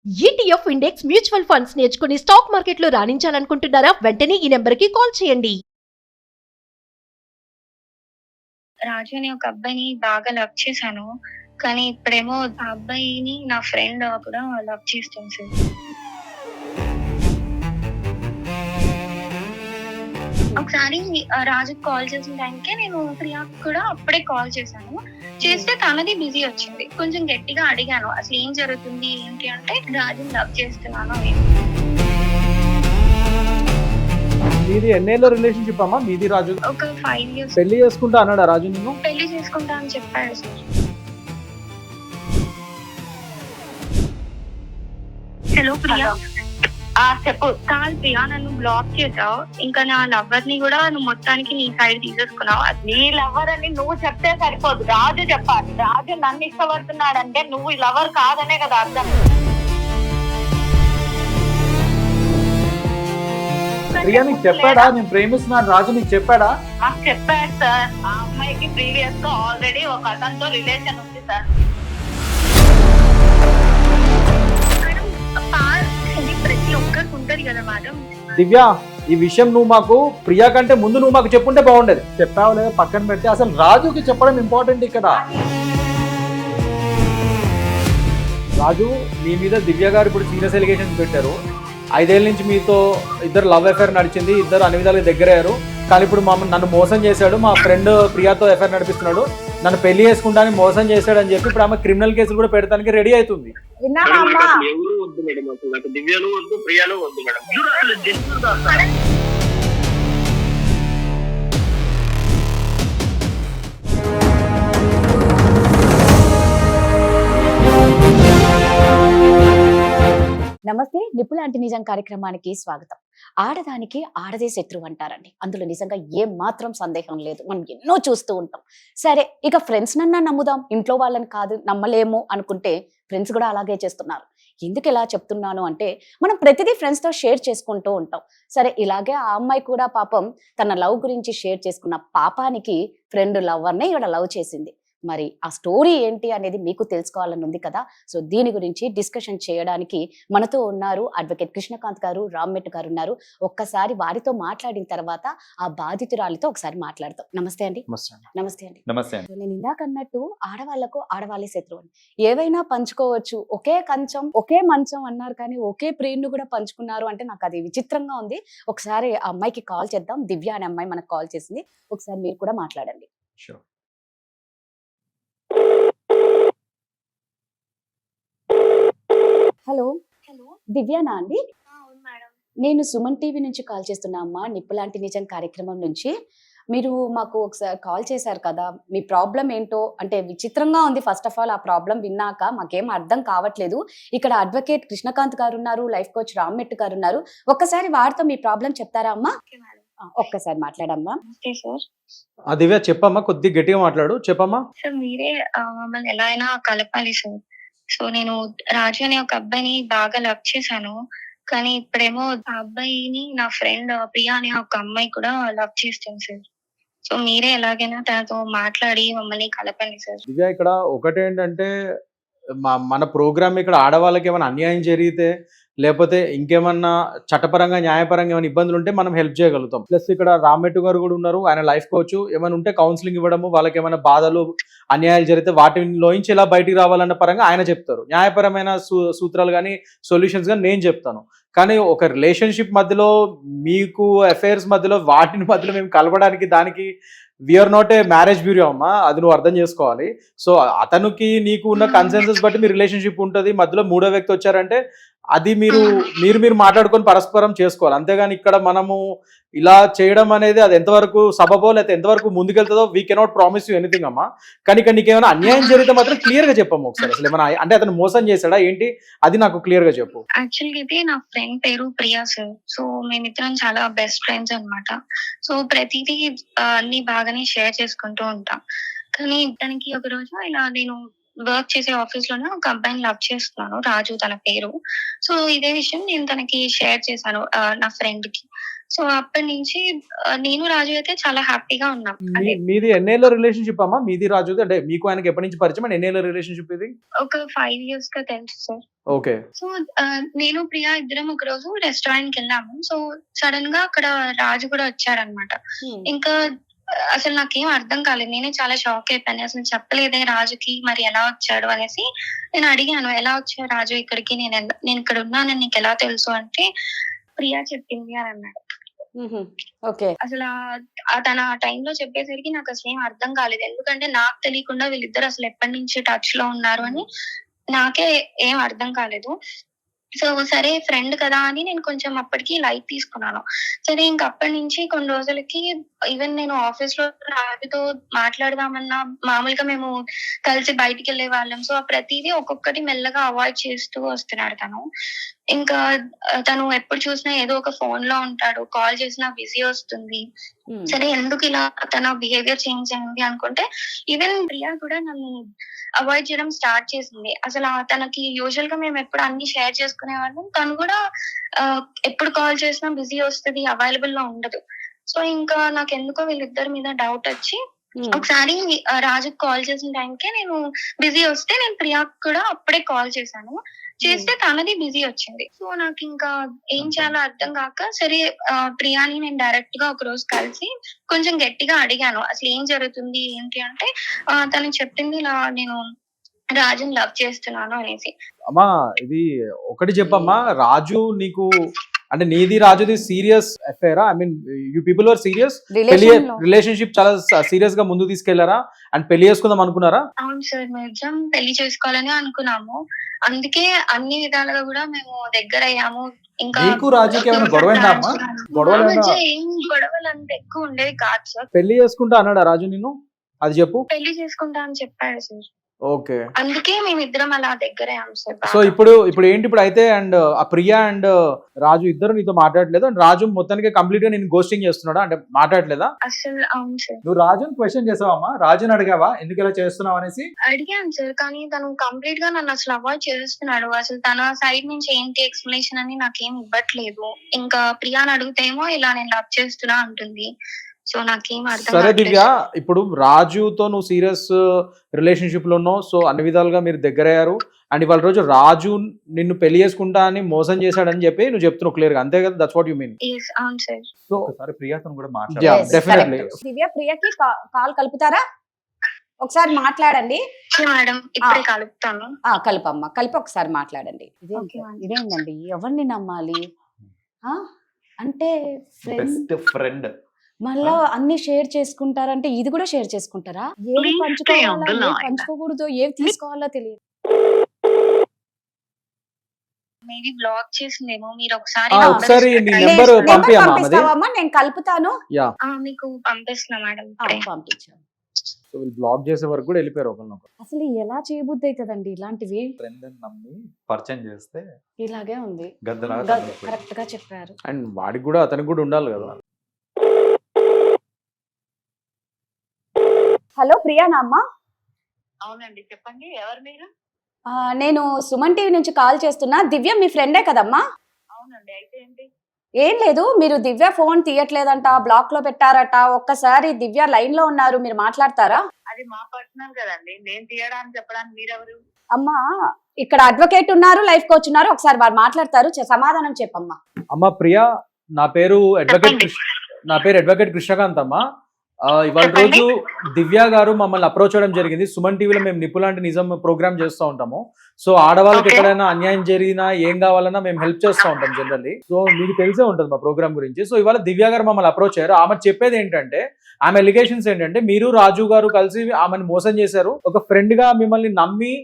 ETF index mutual funds నేర్చుకుని stock మార్కెట్లో రాణించాలనుకుంటున్నారా? వెంటనే ఈ నెంబర్కి కాల్ చేయండి. రాజు అనే ఒక అబ్బాయిని బాగా లవ్ చేశాను. కానీ ఇప్పుడేమో ఆ అబ్బాయిని నా ఫ్రెండ్ కూడా లవ్ చేస్తుంది సార్. ఒకసారి రాజుకి కాల్ చేసిన టైంకే నేను ప్రియాకి కూడా అప్పుడే కాల్ చేశాను. చేస్తే తనది బిజీ వచ్చింది. కొంచెం గట్టిగా అడిగాను అసలు ఏం జరుగుతుంది ఏంటి అంటే, రాజుని లవ్ చేస్తున్నాను అని. మీది ఎన్నేళ్ళ రిలేషన్షిప్ అమ్మా మీది రాజు? ఒక 5 years. పెళ్లి చేసుకుంటా అన్నాడా రాజు నిన్ను? పెళ్లి చేసుకుంటా అని చెప్పాడు సార్. హలో ప్రియా. చెప్పు. కాదు ప్రియా, నన్ను బ్లాక్ చేసావు. ఇంకా నా లవర్ ని కూడా నువ్వు మొత్తానికి నీ సైడ్ తీసేసుకున్నావు. నీ లవర్ అని నువ్వు చెప్తే సరిపోదు, రాజు చెప్పాలి. రాజు నన్ను ఇష్టపడుతున్నాడంటే నువ్వు లవర్ కాదనే కదా అర్థం. ప్రియా నీకు చెప్పాడా నేను ప్రేమిస్తున్నాను రాజు? నీకు చెప్పాడా? మాకు చెప్పాడు సార్. ఆ అమ్మాయికి ప్రీవియస్ గా ఆల్రెడీ ఒక అతనితో రిలేషన్ ఉంది సార్. ప్రతి ఒక్కరికి ఉంటది కదా మేడం. దివ్య, ఈ విషయం నువ్వు మాకు ప్రియా కంటే ముందు నువ్వు మాకు చెప్పుంటే బాగుండేది. చెప్పావు లేదా పక్కన పెడితే అసలు రాజుకి చెప్పడం ఇంపార్టెంట్ ఇక్కడ. రాజు మీ మీద దివ్య గారు ఇప్పుడు సీరియస్ ఎలిగేషన్స్ పెట్టారు. 5 ఏళ్ళ నుంచి మీతో ఇద్దరు లవ్ అఫేర్ నడిచింది, ఇద్దరు అన్ని విధాలుగా దగ్గరయ్యారు. కానీ ఇప్పుడు నన్ను మోసం చేశాడు, మా ఫ్రెండ్ ప్రియాతో అఫేర్ నడిపిస్తున్నాడు, నన్ను పెళ్లి చేసుకుంటానని మోసం చేశాడు అని చెప్పి ఇప్పుడు ఆమె క్రిమినల్ కేసులు కూడా పెడతానికి రెడీ అవుతుంది. విన్నావా అమ్మా? ఎవరు వద్దు మేడం, అసలు నాకు దివ్యను వద్దు, ప్రియాను వద్దు మేడం. నమస్తే, నిప్పులాంటి నిజం కార్యక్రమానికి స్వాగతం. ఆడదానికి ఆడదే శత్రువు అంటారండి. అందులో నిజంగా ఏం మాత్రం సందేహం లేదు. మనం ఎన్నో చూస్తూ ఉంటాం. సరే, ఇక ఫ్రెండ్స్ నన్నా నమ్ముదాం, ఇంట్లో వాళ్ళని కాదు నమ్మలేము అనుకుంటే ఫ్రెండ్స్ కూడా అలాగే చేస్తున్నారు. ఎందుకు ఇలా చెప్తున్నాను అంటే, మనం ప్రతిదీ ఫ్రెండ్స్తో షేర్ చేసుకుంటూ ఉంటాం. సరే, ఇలాగే ఆ అమ్మాయి కూడా పాపం తన లవ్ గురించి షేర్ చేసుకున్న పాపానికి ఫ్రెండ్ లవర్నే ఇక్కడ లవ్ చేసింది. మరి ఆ స్టోరీ ఏంటి అనేది మీకు తెలుసుకోవాలని ఉంది కదా. సో దీని గురించి డిస్కషన్ చేయడానికి మనతో ఉన్నారు అడ్వకేట్ కృష్ణకాంత్ గారు, రామ్మెట్ గారు ఉన్నారు. ఒక్కసారి వారితో మాట్లాడిన తర్వాత ఆ బాధితురాలితో ఒకసారి మాట్లాడతాం. నమస్తే అండి. నమస్తే అండి. నమస్తే. నేను ఇందాక అన్నట్టు ఆడవాళ్లకు ఆడవాళ్ళే శత్రువు అని ఏవైనా పంచుకోవచ్చు. ఒకే కంచం ఒకే మంచం అన్నారు, కానీ ఒకే ప్రేమను కూడా పంచుకున్నారు అంటే నాకు అది విచిత్రంగా ఉంది. ఒకసారి ఆ అమ్మాయికి కాల్ చేద్దాం. దివ్య అనే అమ్మాయి మనకు కాల్ చేసింది. ఒకసారి మీరు కూడా మాట్లాడండి. Sure. Hello, hello. దివ్యానా అండి? అవును మేడం. నేను సుమన్ టీవీ నుంచి కాల్ చేస్తున్నా అమ్మా, నిప్పులాంటి నిజం కార్యక్రమం నుంచి. మీరు మాకు ఒకసారి కాల్ చేశారు కదా, మీ ప్రాబ్లం ఏంటో అంటే విచిత్రంగా ఉంది. ఫస్ట్ ఆఫ్ ఆల్ ఆ ప్రాబ్లం విన్నాక మాకేం అర్థం కావట్లేదు. ఇక్కడ అడ్వకేట్ కృష్ణకాంత్ గారు ఉన్నారు, లైఫ్ కోచ్ రామ్మెట్ గారు ఉన్నారు. ఒక్కసారి వారితో మీ ప్రాబ్లం చెప్తారా అమ్మా? Okay madam. ఒక్కసారి మాట్లాడమ్మా. నమస్తే సార్. దివ్య చెప్పమ్మా, కొద్దిగా గట్టిగా మాట్లాడు, చెప్పమ్మా. సార్ మీరే మమ్మల్ని ఎలా అయినా కలపాలి సార్. సో నేను రాజు అనే ఒక అబ్బాయిని బాగా లవ్ చేశాను. కానీ ఇప్పుడేమో ఆ అబ్బాయిని నా ఫ్రెండ్ ప్రియా అనే ఒక అమ్మాయి కూడా లవ్ చేస్తుంది సార్. సో మీరే ఎలాగైనా తనతో మాట్లాడి మమ్మల్ని కలపండి సార్. దివ్య, ఇక్కడ ఒకటేంటంటే మన ప్రోగ్రామ్ ఇక్కడ ఆడవాళ్ళకి ఏమైనా అన్యాయం జరిగితే లేకపోతే ఇంకేమన్నా చట్టపరంగా న్యాయపరంగా ఏమైనా ఇబ్బందులు ఉంటే మనం హెల్ప్ చేయగలుగుతాం. ప్లస్ ఇక్కడ రామ్మెట్టు గారు కూడా ఉన్నారు, ఆయన లైఫ్ కోచ్. ఏమైనా ఉంటే కౌన్సిలింగ్ ఇవ్వడము, వాళ్ళకి ఏమైనా బాధలు అన్యాయాలు జరిగితే వాటిలోంచి ఎలా బయటికి రావాలన్న పరంగా ఆయన చెప్తారు. న్యాయపరమైన సూత్రాలు కానీ సొల్యూషన్స్ కానీ నేను చెప్తాను. కానీ ఒక రిలేషన్షిప్ మధ్యలో మీకు అఫైర్స్ మధ్యలో వాటిని మధ్యలో మేము కలపడానికి దానికి we're not a marriage bureau అమ్మా, అది నువ్వు అర్థం చేసుకోవాలి. సో అతనికి నీకు ఉన్న కన్సెన్సస్ బట్టి మీ రిలేషన్షిప్ ఉంటుంది. మధ్యలో మూడో వ్యక్తి వచ్చారంటే అది మీరు మాట్లాడుకొని పరస్పరం చేసుకోవాలి. అంతేగాని ఇక్కడ మనము ఇలా చేయడం అనేది అది ఎంతవరకు సబబో లేకపోతే ఎంతవరకు ముందుకెళ్తుందో we cannot promise you anything అమ్మా. కానీ ఇక్కడ నీకు ఏమైనా అన్యాయం జరిగితే మాత్రం క్లియర్ గా చెప్పమ్మా ఒకసారి. అసలు ఏమైనా అంటే అతను మోసం చేశాడా ఏంటి, అది నాకు క్లియర్ గా చెప్పు. యాక్చువల్గా అయితే నా ఫ్రెండ్ పేరు ప్రియా సార్. సో మేమిద్దరం చాలా బెస్ట్ ఫ్రెండ్స్ అన్నమాట. సో ప్రతిదీ అన్ని బాగానే షేర్ చేసుకుంటూ ఉంటాం. కానీ తనకి ఒక రోజు ఇలా నేను వర్క్ చేసే ఆఫీస్ లోనే ఒక అబ్బాయిని లవ్ చేస్తున్నాను, రాజు తన పేరు. సో ఇదే విషయం నేను తనకి షేర్ చేశాను, నా ఫ్రెండ్ కి. సో అప్పటి నుంచి నేను రాజు అయితే చాలా హ్యాపీగా ఉన్నాం. అదే మీది ఎన్నేళ్ళ రిలేషన్షిప్ అమ్మా? మీది రాజుది అంటే మీకు ఆయనకి ఎప్పటి నుంచి పరిచయం? ఎన్నేళ్ళ రిలేషన్షిప్ ఇది? ఒక 5 years గా తెలుసు సార్. ఓకే. సో నేను ప్రియా ఇద్దరం ఒక రోజు రెస్టారెంట్ కి వెళ్ళాము. సో సడన్ గా అక్కడ రాజు కూడా వచ్చారనమాట. ఇంకా అసలు నాకేం అర్థం కాలేదు. నేనే చాలా షాక్ అయిపోయాను. అసలు చెప్పలేదే రాజుకి, మరి ఎలా వచ్చాడు అనేసి నేను అడిగాను, ఎలా వచ్చాడు రాజు ఇక్కడికి, నేను ఇక్కడ ఉన్నానని నీకు ఎలా తెలుసు అంటే ప్రియా చెప్పింది అని అన్నాడు. ఓకే. అసలు తన ఆ టైంలో చెప్పేసరికి నాకు అసలు ఏం అర్థం కాలేదు. ఎందుకంటే నాకు తెలియకుండా వీళ్ళిద్దరు అసలు ఎప్పటి నుంచి టచ్ లో ఉన్నారు అని నాకే ఏం అర్థం కాలేదు. సో సరే ఫ్రెండ్ కదా అని నేను కొంచెం అప్పటికి లైట్ తీసుకున్నాను. సరే ఇంక అప్పటి నుంచి కొన్ని రోజులకి ఈవెన్ నేను ఆఫీస్ లో రాజుతో మాట్లాడదామన్నా మామూలుగా మేము కలిసి బయటికి వెళ్ళే వాళ్ళం. సో ప్రతిదీ ఒక్కొక్కటి మెల్లగా అవాయిడ్ చేస్తూ వస్తున్నాడు తను. ఇంకా తను ఎప్పుడు చూసినా ఏదో ఒక ఫోన్ లో ఉంటాడు, కాల్ చేసినా బిజీ వస్తుంది. సరే ఎందుకు ఇలా తన బిహేవియర్ చేంజ్ అయింది అనుకుంటే ఈవెన్ ప్రియా కూడా నన్ను అవాయిడ్ చేయడం స్టార్ట్ చేసింది. అసలు తనకి యూజువల్ గా మేము ఎప్పుడు అన్ని షేర్ చేసుకునే వాళ్ళం, తను కూడా ఎప్పుడు కాల్ చేసినా బిజీ వస్తుంది, అవైలబుల్ లో ఉండదు. సో ఇంకా నాకు ఎందుకో వీళ్ళిద్దరి మీద డౌట్ వచ్చి ఒకసారి రాజుకి కాల్ చేసిన టైంకే నేను బిజీ వస్తే నేను ప్రియాకి కూడా అప్పుడే కాల్ చేశాను. చేస్తే తనది బిజీ వచ్చింది. సో నాకు ఇంకా ఏం చేయాలో అర్థం కాక సరే ప్రియాని నేను డైరెక్ట్ గా ఒక రోజు కలిసి కొంచెం గట్టిగా అడిగాను అసలు ఏం జరుగుతుంది ఏంటి అంటే తను చెప్పింది ఇలా నేను రాజుని లవ్ చేస్తున్నాను అనేసి. అమ్మా ఇది ఒకటి చెప్పమ్మా, రాజు నీకు అంటే నీది రాజుది సీరియస్ అఫేరా? I mean you people are serious? Relationship చాలా సీరియస్ గా ముందు తీసుకెళ్లారా అండ్ పెళ్లి చేసుకుందాం అనుకున్నారా? అవును సార్, మేము పెళ్లి చేసుకోవాలని అనుకున్నాము. అందుకే అన్ని విధాలుగా కూడా మేము దగ్గర అయ్యాము. ఇంకా ఏం గొడవలు అంత ఎక్కువ ఉండేవి కాదు సార్. పెళ్లి చేసుకుంటా అన్నాడా రాజు నిన్ను? అది చెప్పు. పెళ్లి చేసుకుంటా అని చెప్పాడు సార్. ఓకే. అందుకే మేమిద్దరం అలా దగ్గర అయ్యాము సార్. సో ఇప్పుడు ఏంటి ఇప్పుడు అయితే అండ్ ఆ ప్రియా అండ్ రాజు ఇద్దరు నీతో మాట్లాడలేదు అండ్ రాజు మొత్తానికి కంప్లీట్ గా నేను గోస్టింగ్ చేస్తున్నాడా అంటే మాట్లాడలేదా? అసలు అవును సార్. నువ్వు రాజుని క్వశ్చన్ చేసావమ్మా? రాజుని అడిగావా ఎందుకు ఇలా చేస్తున్నావు అనేసి? అడిగాను సార్, కానీ తను కంప్లీట్ గా నన్ను అసలు అవాయిడ్ చేస్తున్నాడు. అసలు తన సైడ్ నుంచి ఏంటి ఎక్స్ప్లెనేషన్ అని నాకేం ఇవ్వట్లేదు. ఇంకా ప్రియాని అడిగితేమో ఇలా నేను లవ్ చేస్తున్నా అంటుంది. సో నాకేం అర్థం. సరే దివ్య, ఇప్పుడు రాజుతో నువ్వు సీరియస్ రిలేషన్షిప్ లో ఉన్నావు. సో అన్ని విధాలుగా మీరు దగ్గర అయ్యారు అండ్ ఇవాళ రోజు రాజు నిన్ను పెళ్లి చేసుకుంటా అని మోసం చేశాడని చెప్పి నువ్వు చెప్తున్నావు క్లియర్ గా, అంతే కదా? That's what you mean. అవును సార్. సో ఒకసారి ప్రియాతో కూడా మాట్లాడాలి. డెఫినెట్లీ. దివ్య ప్రియకి కాల్ కలుపుతారా? ఒకసారి మాట్లాడండి మేడం. ఇప్పుడే కలుపుతాను. కలుపమ్మా, కలిపి ఒకసారి మాట్లాడండి. ఇదేంటండి, ఎవరిని నమ్మాలి? అంటే బెస్ట్ ఫ్రెండ్ మళ్ళా అన్ని షేర్ చేసుకుంటారంటే ఇది కూడా షేర్ చేసుకుంటారా? ఏవి పంచుకోవాలో ఏవి పంచుకోకూడదు, ఏవి తీసుకోవాలో తెలియదు. మేబీ బ్లాక్ చేసిందేమో. మీరు ఒకసారి పంపిస్తావమ్మా? నేను కలుపుతాను, మీకు పంపిస్తున్నా మేడం. పంపించాను. సో బ్లాక్ చేసే వరకు కూడా వెళ్ళిపోయారు ఒకరినొకరు. అసలు ఎలా చేయబుద్ధి అవుతుందండి ఇలాంటివి? ఫ్రెండ్ నమ్మి పరిచయం చేస్తే ఇలాగే ఉంది. కరెక్ట్ గా చెప్పారు. అండ్ వాడికి కూడా అతనికి కూడా ఉండాలి కదా. హలో ప్రియానా అమ్మా? అవునండి, చెప్పండి. ఎవరు మీరు? నేను సుమన్ టీవీ నుంచి కాల్ చేస్తున్నా. దివ్య మీ ఫ్రెండే కదమ్మా? అవునండి. అయితే ఏంటి? ఏం లేదు, మీరు దివ్య ఫోన్ తీయట్లేదంట, బ్లాక్ లో పెట్టారట. ఒక్కసారి దివ్య లైన్ లో ఉన్నారు, మీరు మాట్లాడతారా? అది మా పర్సనల్ కదండి, నేను తీయడానికి చెప్పడానికి మీరెవరు? అమ్మా ఇక్కడ అడ్వకేట్ ఉన్నారు, లైఫ్ కోచ్ ఉన్నారు, ఒకసారి వారు మాట్లాడతారు, సమాధానం చెప్పమ్మా. అమ్మా ప్రియా, నా పేరు అడ్వకేట్ కృష్ణకాంత్ అమ్మా. ఇవాళ రోజు దివ్య గారు మమ్మల్ని అప్రోచ్ అవ్వడం జరిగింది. సుమన్ టీవీలో మేము నిపులాంటి నిజం ప్రోగ్రామ్ చేస్తూ ఉంటాము. సో ఆడవాళ్ళకి ఎక్కడైనా అన్యాయం జరిగినా ఏం కావాలన్నా మేము హెల్ప్ చేస్తూ ఉంటాం జనరల్లీ. సో మీకు తెలిసే ఉంటుంది మా ప్రోగ్రామ్ గురించి. సో ఇవాళ దివ్య గారు మమ్మల్ని అప్రోచ్ అయ్యారు. ఆమె చెప్పేది ఏంటంటే, ఆమె ఎలిగేషన్స్ ఏంటంటే మీరు రాజు గారు కలిసి ఆమెను మోసం చేశారు. ఒక ఫ్రెండ్ గా మిమ్మల్ని నమ్మి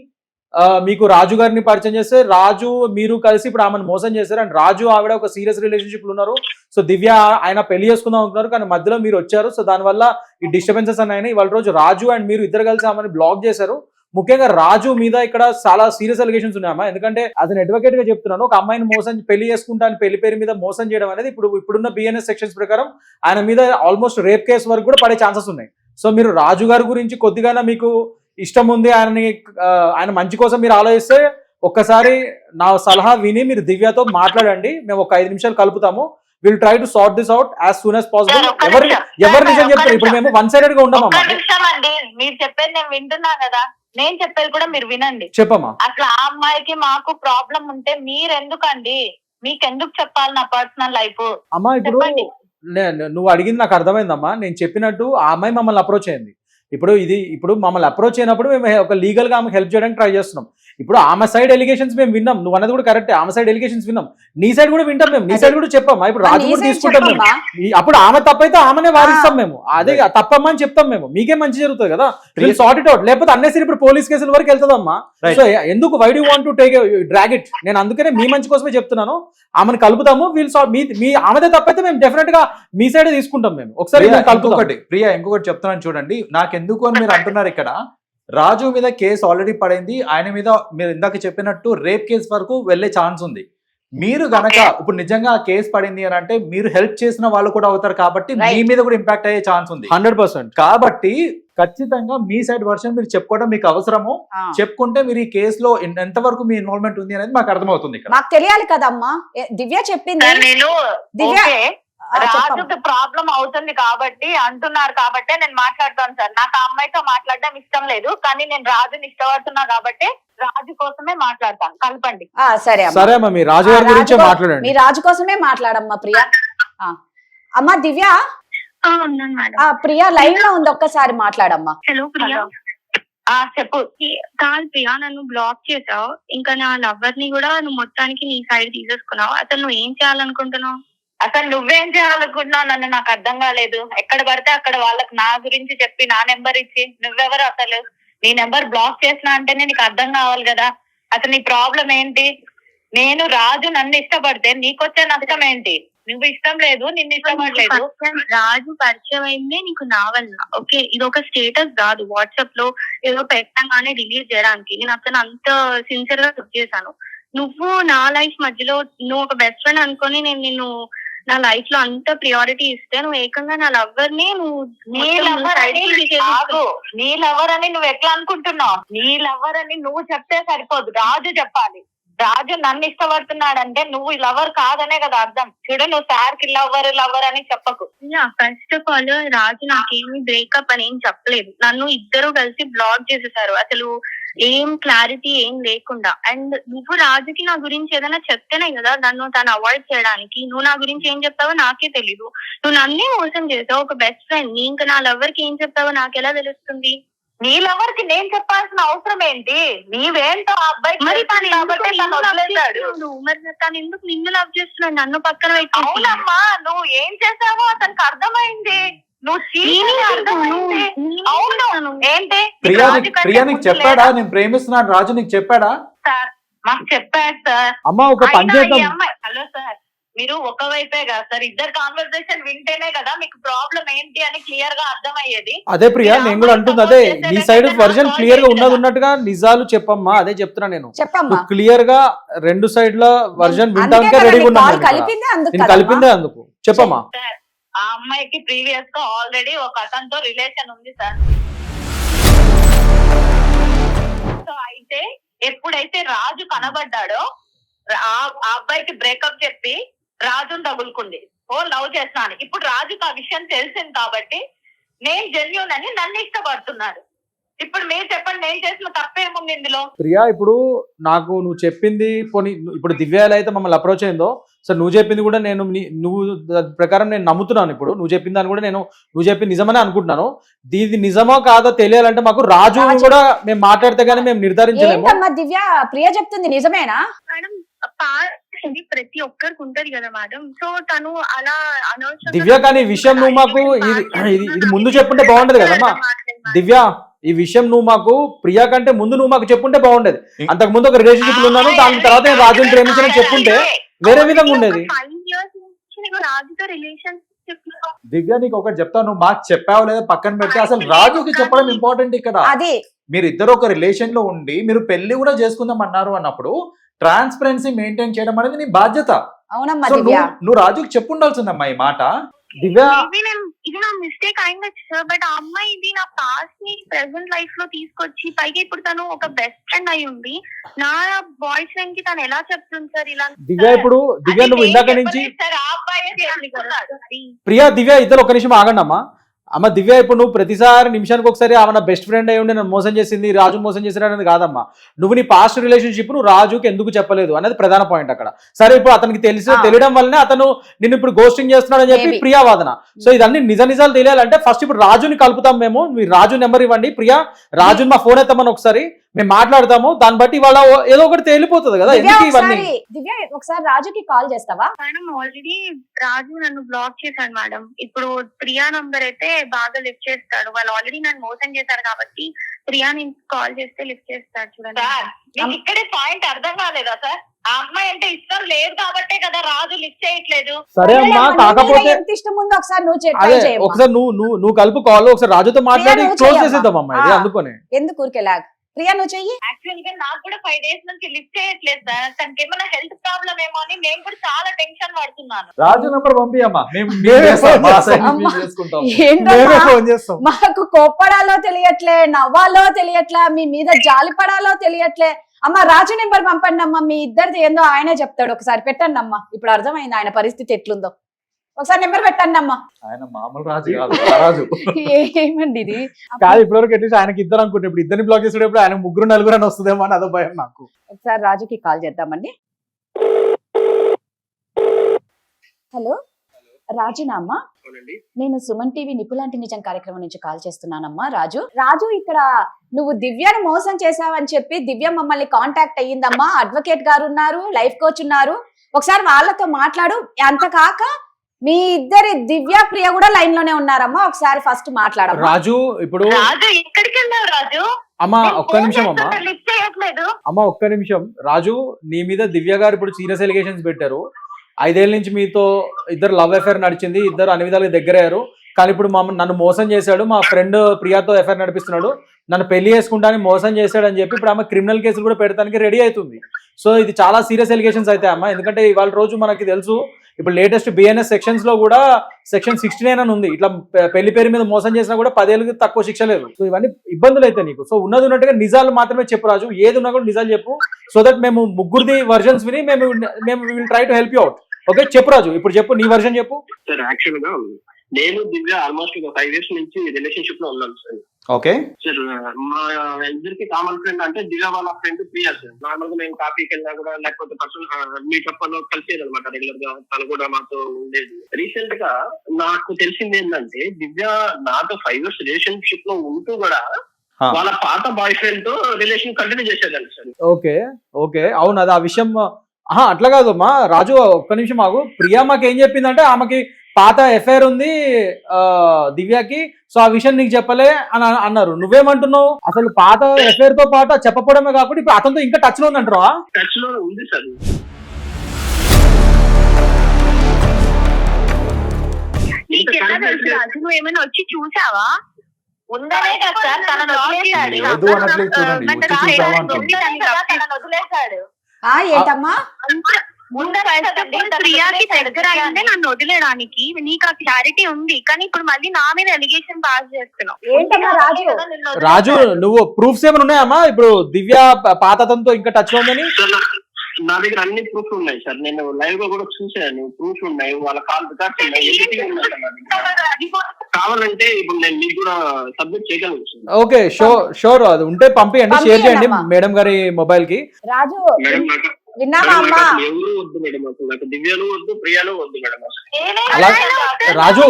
మీకు రాజు గారిని పరిచయం చేస్తే రాజు మీరు కలిసి ఇప్పుడు ఆమెను మోసం చేశారు అండ్ రాజు ఆవిడ ఒక సీరియస్ రిలేషన్షిప్ లో ఉన్నారు. సో దివ్య ఆయన పెళ్లి చేసుకుందాం అనుకున్నారు, కానీ మధ్యలో మీరు వచ్చారు. సో దానివల్ల ఈ డిస్టర్బెన్సెస్ అన్నాయి. ఇవాళ రోజు రాజు అండ్ మీరు ఇద్దరు కలిసి ఆమెను బ్లాక్ చేశారు. ముఖ్యంగా రాజు మీద ఇక్కడ చాలా సీరియస్ అలిగేషన్స్ ఉన్నాయమ్మా. ఎందుకంటే అతను అడ్వకేట్ గా చెప్తున్నాను, ఒక అమ్మాయిని మోసం పెళ్లి చేసుకుంటా అని పెళ్లి పేరు మీద మోసం చేయడం అనేది ఇప్పుడున్న బిఎన్ఎస్ సెక్షన్స్ ప్రకారం ఆయన మీద ఆల్మోస్ట్ రేప్ కేసు వరకు కూడా పడే ఛాన్సెస్ ఉన్నాయి. సో మీరు రాజు గారి గురించి కొద్దిగా మీకు ఇష్టం ఉంది, ఆయన మంచి కోసం మీరు ఆలోచిస్తే ఒక్కసారి నా సలహా విని మీరు దివ్యతో మాట్లాడండి. మేము ఒక 5 నిమిషాలు కలుపుతాము. Will try to sort this out as soon as possible. Sir, ఒక్క ఎవరు నిమిషం. ఎవరు సార్, నిజం ఒక్క చెప్తారు? ఇప్పుడు నిమిషం. మేము వన్ సైడెడ్ గా ఒక్క ఉండమమ్మా. నిమిషం అండి, మీరు చెప్పేది నేను వింటున్నా కదా, నేను చెప్పేది కూడా మీరు వినండి. చెప్పమ్మా. అసలు ఆ అమ్మాయికి మాకు ప్రాబ్లం ఉంటే మీరెందుకండి, మీకెందుకు చెప్పాలి నా పర్సనల్ లైఫ్? అమ్మా ఇప్పుడు చెప్పండి. నువ్వు అడిగింది నాకు అర్థమైందమ్మా. నేను చెప్పినట్టు ఆ అమ్మాయి మమ్మల్ని అప్రోచ్ అయింది. ఇప్పుడు మమ్మల్ని అప్రోచ్ అయినప్పుడు మేము ఒక లీగల్ గా ఆమెకు హెల్ప్ చేయడానికి ట్రై చేస్తున్నాం. ఇప్పుడు ఆమె సైడ్ ఎలిగేషన్స్ మేము విన్నాం, నువ్వు అన్నది కూడా కరెక్టే, ఆమె సైడ్ ఎలిగేషన్స్ విన్నాం, నీ సైడ్ కూడా వింటాం మేము, నీ సైడ్ కూడా చెప్పామా. ఇప్పుడు రాజు కూడా తీసుకుంటాం మేము. అప్పుడు ఆమె తప్పైతే ఆమెనే వాదిస్తాం మేము, అదే తప్పమ్మా అని చెప్తాం మేము, మీకే మంచి జరుగుతుంది కదా, సార్ట్ ఇట్ అవుట్. లేకపోతే అన్నెసరి ఇప్పుడు పోలీస్ కేసుల వరకు వెళ్తుందమ్మా. సో ఎందుకు why do want to take drag it? నేను అందుకనే మీ మంచి కోసమే చెప్తున్నాను, ఆమెను కలుపుతాము. మీ ఆమెదే తప్పైతే మేము డెఫినెట్ గా మీ సైడ్ తీసుకుంటాం మేము. ఒకసారి ప్రియా ఇంకొకటి చెప్తున్నాను చూడండి, నాకెందుకు అని మీరు అంటున్నారు. ఇక్కడ రాజు మీద కేసు ఆల్రెడీ పడింది, ఆయన మీద మీరు ఇందాక చెప్పినట్టు రేప్ కేసు వరకు వెళ్లే ఛాన్స్ ఉంది. మీరు గనక ఇప్పుడు నిజంగా ఆ కేసు పడింది అని అంటే మీరు హెల్ప్ చేసిన వాళ్ళు కూడా అవుతారు కాబట్టి మీ మీద కూడా ఇంపాక్ట్ అయ్యే ఛాన్స్ ఉంది 100%. కాబట్టి ఖచ్చితంగా మీ సైడ్ వర్షన్ మీరు చెప్పుకోవడం మీకు అవసరము. చెప్పుకుంటే మీరు ఈ కేసులో ఎంత వరకు మీ ఇన్వాల్వ్మెంట్ ఉంది అనేది మాకు అర్థమవుతుంది. ఇక్కడ మాకు తెలియాలి కదమ్మా. దివ్య చెప్పింది. సార్, నేను దివ్య, ఓకే, చెప్పమ్మా. రాజుకి ప్రాబ్లం అవుతుంది కాబట్టి అంటున్నారు కాబట్టి నేను మాట్లాడతాను సార్. నాకు ఆ అమ్మాయితో మాట్లాడడం ఇష్టం లేదు, కానీ నేను రాజుని ఇష్టపడుతున్నా కాబట్టి రాజు కోసమే మాట్లాడతాను. కలపండి. సరే సరే అమ్మా, మీ రాజు గారి గురించే మాట్లాడండి. మీ రాజు కోసమే మాట్లాడమ్మా ప్రియా. అమ్మా దివ్య, ఉన్నాను మేడం. ప్రియా లైవ్ లో ఉంది, ఒక్కసారి మాట్లాడమ్మా. హలో ప్రియా. చెప్పు. కాదు ప్రియా, నన్ను బ్లాక్ చేసావు, ఇంకా నా లవర్ ని కూడా నువ్వు మొత్తానికి నీ సైడ్ తీసేసుకున్నావు. అసలు నువ్వు ఏం చేయాలనుకుంటున్నావు? అసలు నువ్వేం చేయాలనుకుంటున్నావు నన్ను నాకు అర్థం కాలేదు. ఎక్కడ పడితే అక్కడ వాళ్ళకి నా గురించి చెప్పి నా నెంబర్ ఇచ్చి నువ్వెవరు అసలు? నీ నెంబర్ బ్లాక్ చేసినా అంటేనే నీకు అర్థం కావాలి కదా. అసలు నీ ప్రాబ్లం ఏంటి? నేను రాజు నన్ను ఇష్టపడితే నీకొచ్చే నష్టం ఏంటి? నువ్వు ఇష్టం లేదు, నిన్ను ఇష్టపడలేదు. రాజు పరిచయం అయిందే నీకు నా వల్ల. ఓకే, ఇది ఒక స్టేటస్ కాదు వాట్సాప్ లో ఏదో పెట్టగానే రిలీజ్ చేయడానికి. నేను అతను అంత సిన్సియర్ గా చెక్ చేశాను. నువ్వు నా లైఫ్ మధ్యలో నువ్వు ఒక బెస్ట్ ఫ్రెండ్ అనుకొని నేను నిన్ను నా లైఫ్ లో అంత ప్రియారిటీ ఇస్తే నువ్వు ఏకంగా నా లవర్ ని నీ లవర్ అని నువ్వు ఎట్లా అనుకుంటున్నావు? నీ లవర్ అని నువ్వు చెప్తే సరిపోదు, రాజు చెప్పాలి. రాజు నన్ను ఇష్టపడుతున్నాడంటే నువ్వు లవర్ కాదనే కదా అర్థం. చూడు, నువ్వు సార్ కి లవర్ అని చెప్పకు. ఫస్ట్ ఆఫ్ ఆల్ రాజు నాకేమి బ్రేకప్ అని ఏం చెప్పలేదు. నన్ను ఇద్దరు కలిసి బ్లాక్ చేసేసారు, అసలు ఏం క్లారిటీ ఏం లేకుండా. అండ్ నువ్వు రాజుకి నా గురించి ఏదైనా చెప్తేనే కదా నన్ను తను అవాయిడ్ చేయడానికి. నువ్వు నా గురించి ఏం చెప్తావో నాకే తెలీదు. నువ్వు నన్నే మోసం చేసావు, ఒక బెస్ట్ ఫ్రెండ్ ని. ఇంకా నా లవర్ కి ఏం చెప్తావో నాకు ఎలా తెలుస్తుంది? నీ లవర్ కి నేను చెప్పాల్సిన అవసరం ఏంటి? నీవేంటో ఆ అబ్బాయి మరి తను వదిలేస్తాడు. మరి తను ఎందుకు నిన్ను లవ్ చేస్తున్నాడు నన్ను పక్కన పెట్టి? అవునమ్మా, నువ్వు ఏం చేసావో అతనికి అర్థమైంది. అవును ఏంటి? ప్రియా నీకు చెప్పాడా నేను ప్రేమిస్తున్నాను రాజు? నీకు చెప్పాడా? సార్ మాకు చెప్పాడు సార్. అమ్మా ఒక పని చేద్దాం. హలో సార్, మీరు ఒకవైపే కదా సార్, ఇద్దరు కాన్వర్సేషన్ వింటేనే కదా మీకు ప్రాబ్లం ఏంటి అని క్లియర్ గా అర్థమయ్యేది. అదే ప్రియా, నేను కూడా అంటుంది అదే, నీ సైడ్ వర్జన్ క్లియర్ గా ఉన్నట్టుగా నిజాలు చెప్పమ్మా. అదే చెప్తున్నా నేను, చెప్పమ్మా. క్లియర్ గా రెండు సైడ్ల వర్జన్ వినడానికి రెడీగా ఉన్నాను. కలిపిందే అందుకు చెప్పమ్మా. సార్, ఆ అమ్మాయికి ప్రీవియస్ గా ఆల్రెడీ ఒక అతనితో రిలేషన్ ఉంది సార్. సో అయితే ఎప్పుడైతే రాజు కనబడ్డాడో ఆ అబ్బాయికి బ్రేకప్ చెప్పి రాజును తగులుకుంది. లవ్ చేస్తున్నాను. ఇప్పుడు రాజుకి ఆ విషయం తెలిసింది కాబట్టి నేను జెన్యూన్ అని నన్ను ఇష్టపడుతున్నాడు. ఇప్పుడు మీరు చెప్పండి, నేను చేసిన తప్పేముంది ఇందులో? ప్రియా, ఇప్పుడు నాకు నువ్వు చెప్పింది పోనీ, ఇప్పుడు దివ్యాలు అయితే మమ్మల్ని అప్రోచ్ అయిందో సార్, నువ్వు చెప్పింది కూడా నేను నువ్వు ప్రకారం నేను నమ్ముతున్నాను. ఇప్పుడు నువ్వు చెప్పిన దాన్ని కూడా నువ్వు చెప్పింది నిజమనే అనుకుంటున్నాను. ఇది నిజమో కాదో తెలియాలంటే మాకు రాజు కూడా మేము మాట్లాడితే గానీ మేము నిర్ధారించలేము. దివ్య, ప్రియా చెప్తుంది నిజమేనా? మేడం ప్రతి ఒక్కరికి ఉంటది కదా మేడం. సో తను అలా అనవసరంగా దివ్య, కానీ ఈ విషయం నువ్వు మాకు ఇది ముందు చెప్పుంటే బాగుంటది కదమ్మా. దివ్య, ఈ విషయం నువ్వు మాకు ప్రియా కంటే ముందు నువ్వు మాకు చెప్పుంటే బాగుండేది. అంతకు ముందు ఒక రిలేషన్షిప్ లో ఉన్నాను, దాని తర్వాత నేను రాజుని ప్రేమించని చెప్పుంటే వేరే విధంగా ఉండేది. 5 years నుంచి రాజుతో రిలేషన్షిప్. దివ్య, నీకు ఒకటి చెప్తాను, నువ్వు మాకు చెప్పావు లేదా పక్కన పెట్టి అసలు రాజుకి చెప్పడం ఇంపార్టెంట్. ఇక్కడ మీరు ఇద్దరు ఒక రిలేషన్ లో ఉండి మీరు పెళ్లి కూడా చేసుకుందాం అన్నారు అన్నప్పుడు ట్రాన్స్పరెన్సీ మెయింటైన్ చేయడం అనేది నీ బాధ్యత. అవునమ్మా సో దివ్య, నువ్వు రాజుకి చెప్పుండాల్సిందమ్మా ఈ మాట. దివ్య ఇది నా మిస్టేక్ అయింది సార్. బట్ ఆ అమ్మాయి ఇది నా పాస్ట్ ని ప్రెసెంట్ లైఫ్ లో తీసుకొచ్చి పైగా ఇప్పుడు తను ఒక బెస్ట్ ఫ్రెండ్ అయి ఉంది. నా బాయ్ ఫ్రెండ్ కి తను ఎలా చెప్తుంది సార్ ఇలా? దివ్య ఇప్పుడు దివ్య నువ్వు ఇందాక నుంచి సార్ ఆ అబ్బాయే చేసుకున్నాడు. ప్రియా దివ్య ఇద్దరు ఒక నిమిషం ఆగండి అమ్మ దివ్య ఇప్పుడు నువ్వు ప్రతిసారి నిమిషానికి ఒకసారి ఆమె బెస్ట్ ఫ్రెండ్ అయి ఉండి నన్ను మోసం చేసింది, రాజు మోసం చేశాడు అనేది కాదమ్మా. నువ్వు నీ పాస్ట్ రిలేషన్షిప్ నువ్వు రాజుకి ఎందుకు చెప్పలేదు అనేది ప్రధాన పాయింట్ అక్కడ. సరే ఇప్పుడు అతనికి తెలియడం వల్లనే అతను నిన్ను ఇప్పుడు గోస్టింగ్ చేస్తున్నాడు అని చెప్పి Maybe. ప్రియా వాదన. సో ఇదన్నీ నిజాలు తెలియాలంటే ఫస్ట్ ఇప్పుడు రాజుని కలుపుతాం మేము. మీరు రాజు నెంబర్ ఇవ్వండి ప్రియా, రాజుని మా ఫోన్ ఎత్తామని ఒకసారి మేము మాట్లాడతాము. దాన్ని బట్టి వాళ్ళ ఏదో ఒకటి తేలిపోతుంది కదా ఎందుకు ఇవన్నీ. దివ్య ఒకసారి రాజుకి కాల్ చేస్తావా? మేడం ఆల్రెడీ రాజు నన్ను బ్లాక్ చేశాడు మేడం. ఇప్పుడు ప్రియా నంబర్ అయితే బాగా లిఫ్ట్ చేస్తాడు. వాళ్ళు ఆల్రెడీ నన్ను మోసం చేశారు కాబట్టి ప్రియా నేను కాల్ చేస్తే లిఫ్ట్ చేస్తాడు. చూడండి సార్ మీకు ఇక్కడే పాయింట్ అర్థం కాలేదా సార్? ఆ అమ్మాయి అంటే ఇష్టం లేదు కాబట్టే కదా రాజు లిఫ్ట్ చేయట్లేదు. సరే అమ్మా, కాకపోతే ఎంత ఇష్టం ఉందో ఒకసారి నువ్వు అదే try చేయమ్మా. ఒకసారి నువ్వు కలుపు కాల్ ఒకసారి రాజుతో మాట్లాడి నువ్వు క్లోజ్ చెయ్యమ్మా. చేసేద్దాం అమ్మా ఇది. ఆ. అందుకనే ఎందుకు ఊరికే ప్రియా నువ్వు చెయ్యి. యాక్చువల్ గా నాకు కూడా 5 days నుంచి లిఫ్ట్ చేయట్లేదు సార్. తనకి ఏమైనా హెల్త్ ప్రాబ్లం ఏమో అని నేను కూడా చాలా టెన్షన్ పడుతున్నాను. రాజు నంబర్ పంపి అమ్మా, మేము మేమే చేస్తాం, మా ఫోన్ side చేస్తాం. మేము చేసుకుంటాం. ఏంటమ్మా మేమే ఫోన్ చేస్తాం. మాకు కోప్పడాలో తెలియట్లే, నవ్వాలో తెలియట్లే, మీ మీద జాలిపడాలో తెలియట్లే. అమ్మ రాజు నెంబర్ పంపండి అమ్మా, మీ ఇద్దరిది ఏందో ఆయనే చెప్తాడు. ఒకసారి పెట్టండి అమ్మా, ఇప్పుడు అర్థమైంది ఆయన పరిస్థితి ఎట్లుందో. ఒకసారి నెంబర్ పెట్టండి అమ్మా. ఆయన మామూలు రాజు కాదు, రాజు. ఏమండి ఇది? కాదు ఇప్పటివరకు అట్లీస్ట్ ఆయనకి ఇద్దరు అనుకుంటే ఇప్పుడు ఇద్దరిని బ్లాక్ చేసేటప్పుడు ఆయన ముగ్గురు నలుగురు అని వస్తుందేమో అని అదో భయం నాకు. ఒకసారి రాజుకి కాల్ చేద్దామండి. హలో రాజునా అమ్మా? అవునండి. నేను సుమన్ టీవీ నిపులాంటి నిజం కార్యక్రమం నుంచి కాల్ చేస్తున్నానమ్మా. రాజు ఇక్కడ నువ్వు దివ్యను మోసం చేసావని చెప్పి దివ్య మమ్మల్ని కాంటాక్ట్ అయ్యిందమ్మా. అడ్వకేట్ గారు ఉన్నారు, లైఫ్ కోచ్ ఉన్నారు, ఒకసారి వాళ్ళతో మాట్లాడు. అంత కాక మీ ఇద్దరి దివ్య ప్రియ కూడా లైన్ లోనే ఉన్నారమ్మా, ఒకసారి ఫస్ట్ మాట్లాడమ్మా. రాజు ఇప్పుడు రాజు ఎక్కడికి వెళ్ళావు రాజు? అమ్మా నేను ఒక్క నిమిషం అమ్మా, లిఫ్ట్ చేయట్లేదు. అమ్మ ఒక్క నిమిషం. రాజు నీ మీద దివ్య గారు ఇప్పుడు సీరియస్ ఎలిగేషన్స్ పెట్టారు. 5 ఏళ్ళ నుంచి మీతో ఇద్దరు లవ్ అఫేర్ నడిచింది, ఇద్దరు అన్ని విధాలుగా దగ్గరయ్యారు. కానీ ఇప్పుడు నన్ను మోసం చేశాడు, మా ఫ్రెండ్ ప్రియాతో అఫేర్ నడిపిస్తున్నాడు, నన్ను పెళ్లి చేసుకుంటానని మోసం చేశాడు అని చెప్పి ఇప్పుడు ఆమె క్రిమినల్ కేసులు కూడా పెడతానికి రెడీ అవుతుంది. సో ఇది చాలా సీరియస్ ఎలిగేషన్స్ అయితే అమ్మా. ఎందుకంటే ఇవాళ రోజు మనకి తెలుసు ఇప్పుడు లేటెస్ట్ బిఎన్ఎస్ సెక్షన్స్ లో కూడా సెక్షన్ 69 అని ఉంది. ఇట్లా పెళ్లి పేరు మీద మోసం చేసినా కూడా 10 ఏళ్ళకి తక్కువ శిక్ష లేదు. సో ఇవన్నీ ఇబ్బందులు అయితే నీకు. సో ఉన్నది ఉన్నట్టుగా నిజాలు మాత్రమే చెప్పు రాజు, ఏది ఉన్నా కూడా నిజాలు చెప్పు. సో దట్ మేము ముగ్గురిది వర్జన్స్ విని మేము will try to help you out. Okay చెప్పు రాజు, ఇప్పుడు చెప్పు నీ వర్జన్ చెప్పు. సార్ యాక్చువల్ గా నేను దివ్య ఆల్మోస్ట్ ఒక 5 years నుంచి రిలేషన్షిప్ లో ఉన్నాను సార్. ఓకే సార్ మా ఇద్దరికి కామన్ ఫ్రెండ్ అంటే దివ్య వాళ్ళ ఫ్రెండ్ ప్రియా సార్. నార్మల్ గా మేము కాఫీకి వెళ్ళినా కూడా లేకపోతే పర్సనల్ మీటప్ లో కలిసేది అనమాట రెగ్యులర్ గా. తను కూడా మాతో ఉండేది. రీసెంట్ గా నాకు తెలిసింది ఏంటంటే దివ్య నాతో 5 years రిలేషన్షిప్ లో ఉంటూ కూడా వాళ్ళ పాత బాయ్ ఫ్రెండ్ తో రిలేషన్ కంటిన్యూ చేసేదాన్ని సార్. ఓకే ఓకే అవును అది ఆ విషయం. అట్లా కాదు అమ్మా రాజు, ఒక్క నిమిషం ఆగు. ప్రియా మాకు ఏం చెప్పిందంటే ఆమెకి పాత ఎఫ్ఐఆర్ ఉంది దివ్యకి, సో ఆ విషయం నీకు చెప్పలే అని అన్నారు. నువ్వేమంటున్నావు? అసలు పాత ఎఫ్ఐఆర్ తో పాటు చెప్పకపోవడమే కాకుండా ఇప్పుడు అతనితో ఇంకా టచ్ లో ఉందంటారా? టచ్ లో ఉంది సార్. నువ్వు ఏమైనా వచ్చి చూసావా? ఉందనే కదా సార్ తనను వదిలేశాడు. లేదు అనట్లేదు చూడండి, వచ్చి చూసావా అంటారు. ఉందనే కదా తనను వదిలేశాడు. ఏంటమ్మా? ప్రియాకి దగ్గర అయిందే నన్ను వదిలేయడానికి. నీకు ఆ క్లారిటీ ఉంది, కానీ ఇప్పుడు మళ్ళీ నా మీద ఎలిగేషన్ పాస్ చేస్తున్నావు. ఏంటమ్మా రాజు? రాజు నువ్వు ప్రూఫ్స్ ఏమైనా ఉన్నాయమ్మా ఇప్పుడు దివ్య పాత అతనితో ఇంకా టచ్ లో ఉందని? నా దగ్గర అన్ని ప్రూఫ్ ఉన్నాయి సార్. నేను లైవ్ గా కూడా చూసాను. ప్రూఫ్ ఉన్నాయి, వాళ్ళ కాల్ రికార్డ్స్ ఉన్నాయి, ఎడిటింగ్ ఉన్నాయి సార్ నా దగ్గర. కావాలంటే ఇప్పుడు నేను మీకు కూడా సబ్మిట్ చేయగలను. ఓకే షూర్ అది ఉంటే పంపించండి, షేర్ చేయండి మేడం గారి మొబైల్ కి. రాజు మేడం నాకు విన్నావా అమ్మా? ఎవరు వద్దు మేడం, అసలు నాకు దివ్యలు వద్దు, ప్రియాలు వద్దు మేడం. అలా రాజు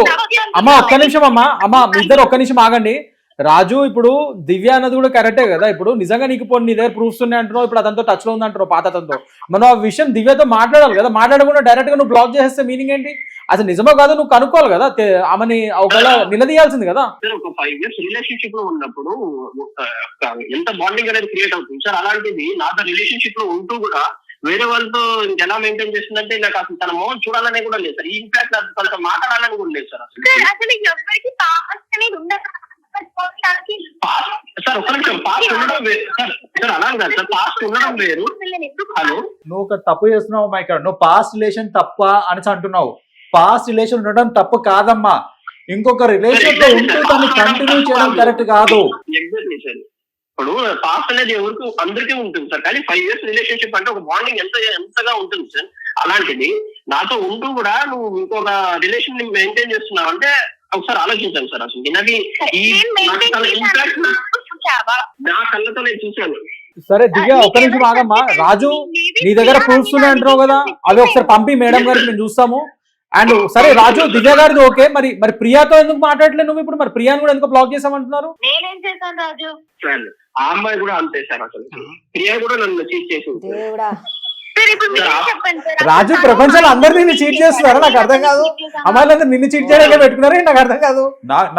అమ్మా ఒక్క నిమిషం అమ్మా మీ ఇద్దరు ఒక్క నిమిషం ఆగండి. రాజు ఇప్పుడు దివ్య అన్నది కూడా కరెక్టే కదా. ఇప్పుడు నిజంగా నీకు పోనీ నీ దగ్గర ప్రూఫ్స్ ఉన్నాయి అంటున్నావు, ఇప్పుడు అతనితో టచ్ లో ఉంది అంటున్నావు పాత అతనితో. మనం ఆ విషయం దివ్యతో మాట్లాడాలి కదా. మాట్లాడకుండా డైరెక్ట్ గా నువ్వు బ్లాక్ చేస్తే మీనింగ్ ఏంటి? అసలు నిజమో కాదో నువ్వు కనుక్కోవాలి కదా, ఆమెని ఒకవేళ నిలదీయాల్సింది కదా. ఒక 5 years రిలేషన్షిప్ లో ఉన్నప్పుడు ఎంత బాండింగ్ అనేది క్రియేట్ అవుతుంది సార్. అలాంటిది నాతో రిలేషన్షిప్ లో ఉంటూ కూడా వేరే వాళ్ళతో ఎలా మెయింటైన్ చేస్తుందంటే నాకు అసలు తన మోహన్ చూడాలనే కూడా లేదు సార్. ఇన్ఫాక్ట్ నాకు తనతో మాట్లాడాలని కూడా లేదు సార్. అసలు ఎవరికి పాస్ట్ అనేది ఉండదు సార్. ఒక్క నిమిషం, పాస్ట్ ఉండడం వేరు సార్. అలా కాదు సార్, పాస్ట్ ఉండడం వేరు. హలో నువ్వు ఒక తప్పు చేస్తున్నావు అమ్మా. ఇక్కడ నువ్వు పాస్ట్ రిలేషన్ తప్ప అని అంటున్నావు. పాస్ట్ రిలేషన్ ఉండడం తప్పు కాదమ్మా. ఇంకొక రిలేషన్ లో ఉంటూ దాన్ని కంటిన్యూ చేయడం కరెక్ట్ కాదు. Exactly sir. ఇప్పుడు పాస్ట్ అనేది ఎవరికి అందరికీ ఉంటుంది సార్, కానీ 5 years రిలేషన్షిప్ అంటే ఒక బాండింగ్ ఎంతగా ఉంటుంది సార్. అలాంటిది నాతో ఉంటూ కూడా నువ్వు ఇంకొక రిలేషన్ ని మెయింటైన్ చేస్తున్నావు అంటే ఒకసారి ఆలోచించాను సార్. అసలు నిన్నది నా కళ్ళతో నేను చూశాను. సరే దివ్య ఒక్క నిమిషం ఆగమ్మా. రాజు నీ దగ్గర ప్రూఫ్స్ ఉన్నాయి అంటున్నావు కదా, అవి ఒకసారి పంపి మేడం గారికి మేము చూస్తాము. అండ్ సరే రాజు, దివ్య గారిది ఓకే, మరి ప్రియాతో ఎందుకు మాట్లాడలేదు నువ్వు ఇప్పుడు? మరి ప్రియాని కూడా ఎందుకు బ్లాక్ చేసామంటున్నారు? నేనేం చేశాను రాజు? సార్ ఆ అమ్మాయి కూడా అంతే సార్. అసలు ప్రియా కూడా నన్ను చీట్ చేసింది. దేవుడా, రాజు ప్రపంచంలో అందరు నిన్ను చీట్ చేస్తున్నారా? నాకు అర్థం కాదు. అమ్మాయిలందరూ నిన్ను చీట్ చేయడానికి పెట్టుకున్నారా? నాకు అర్థం కాదు.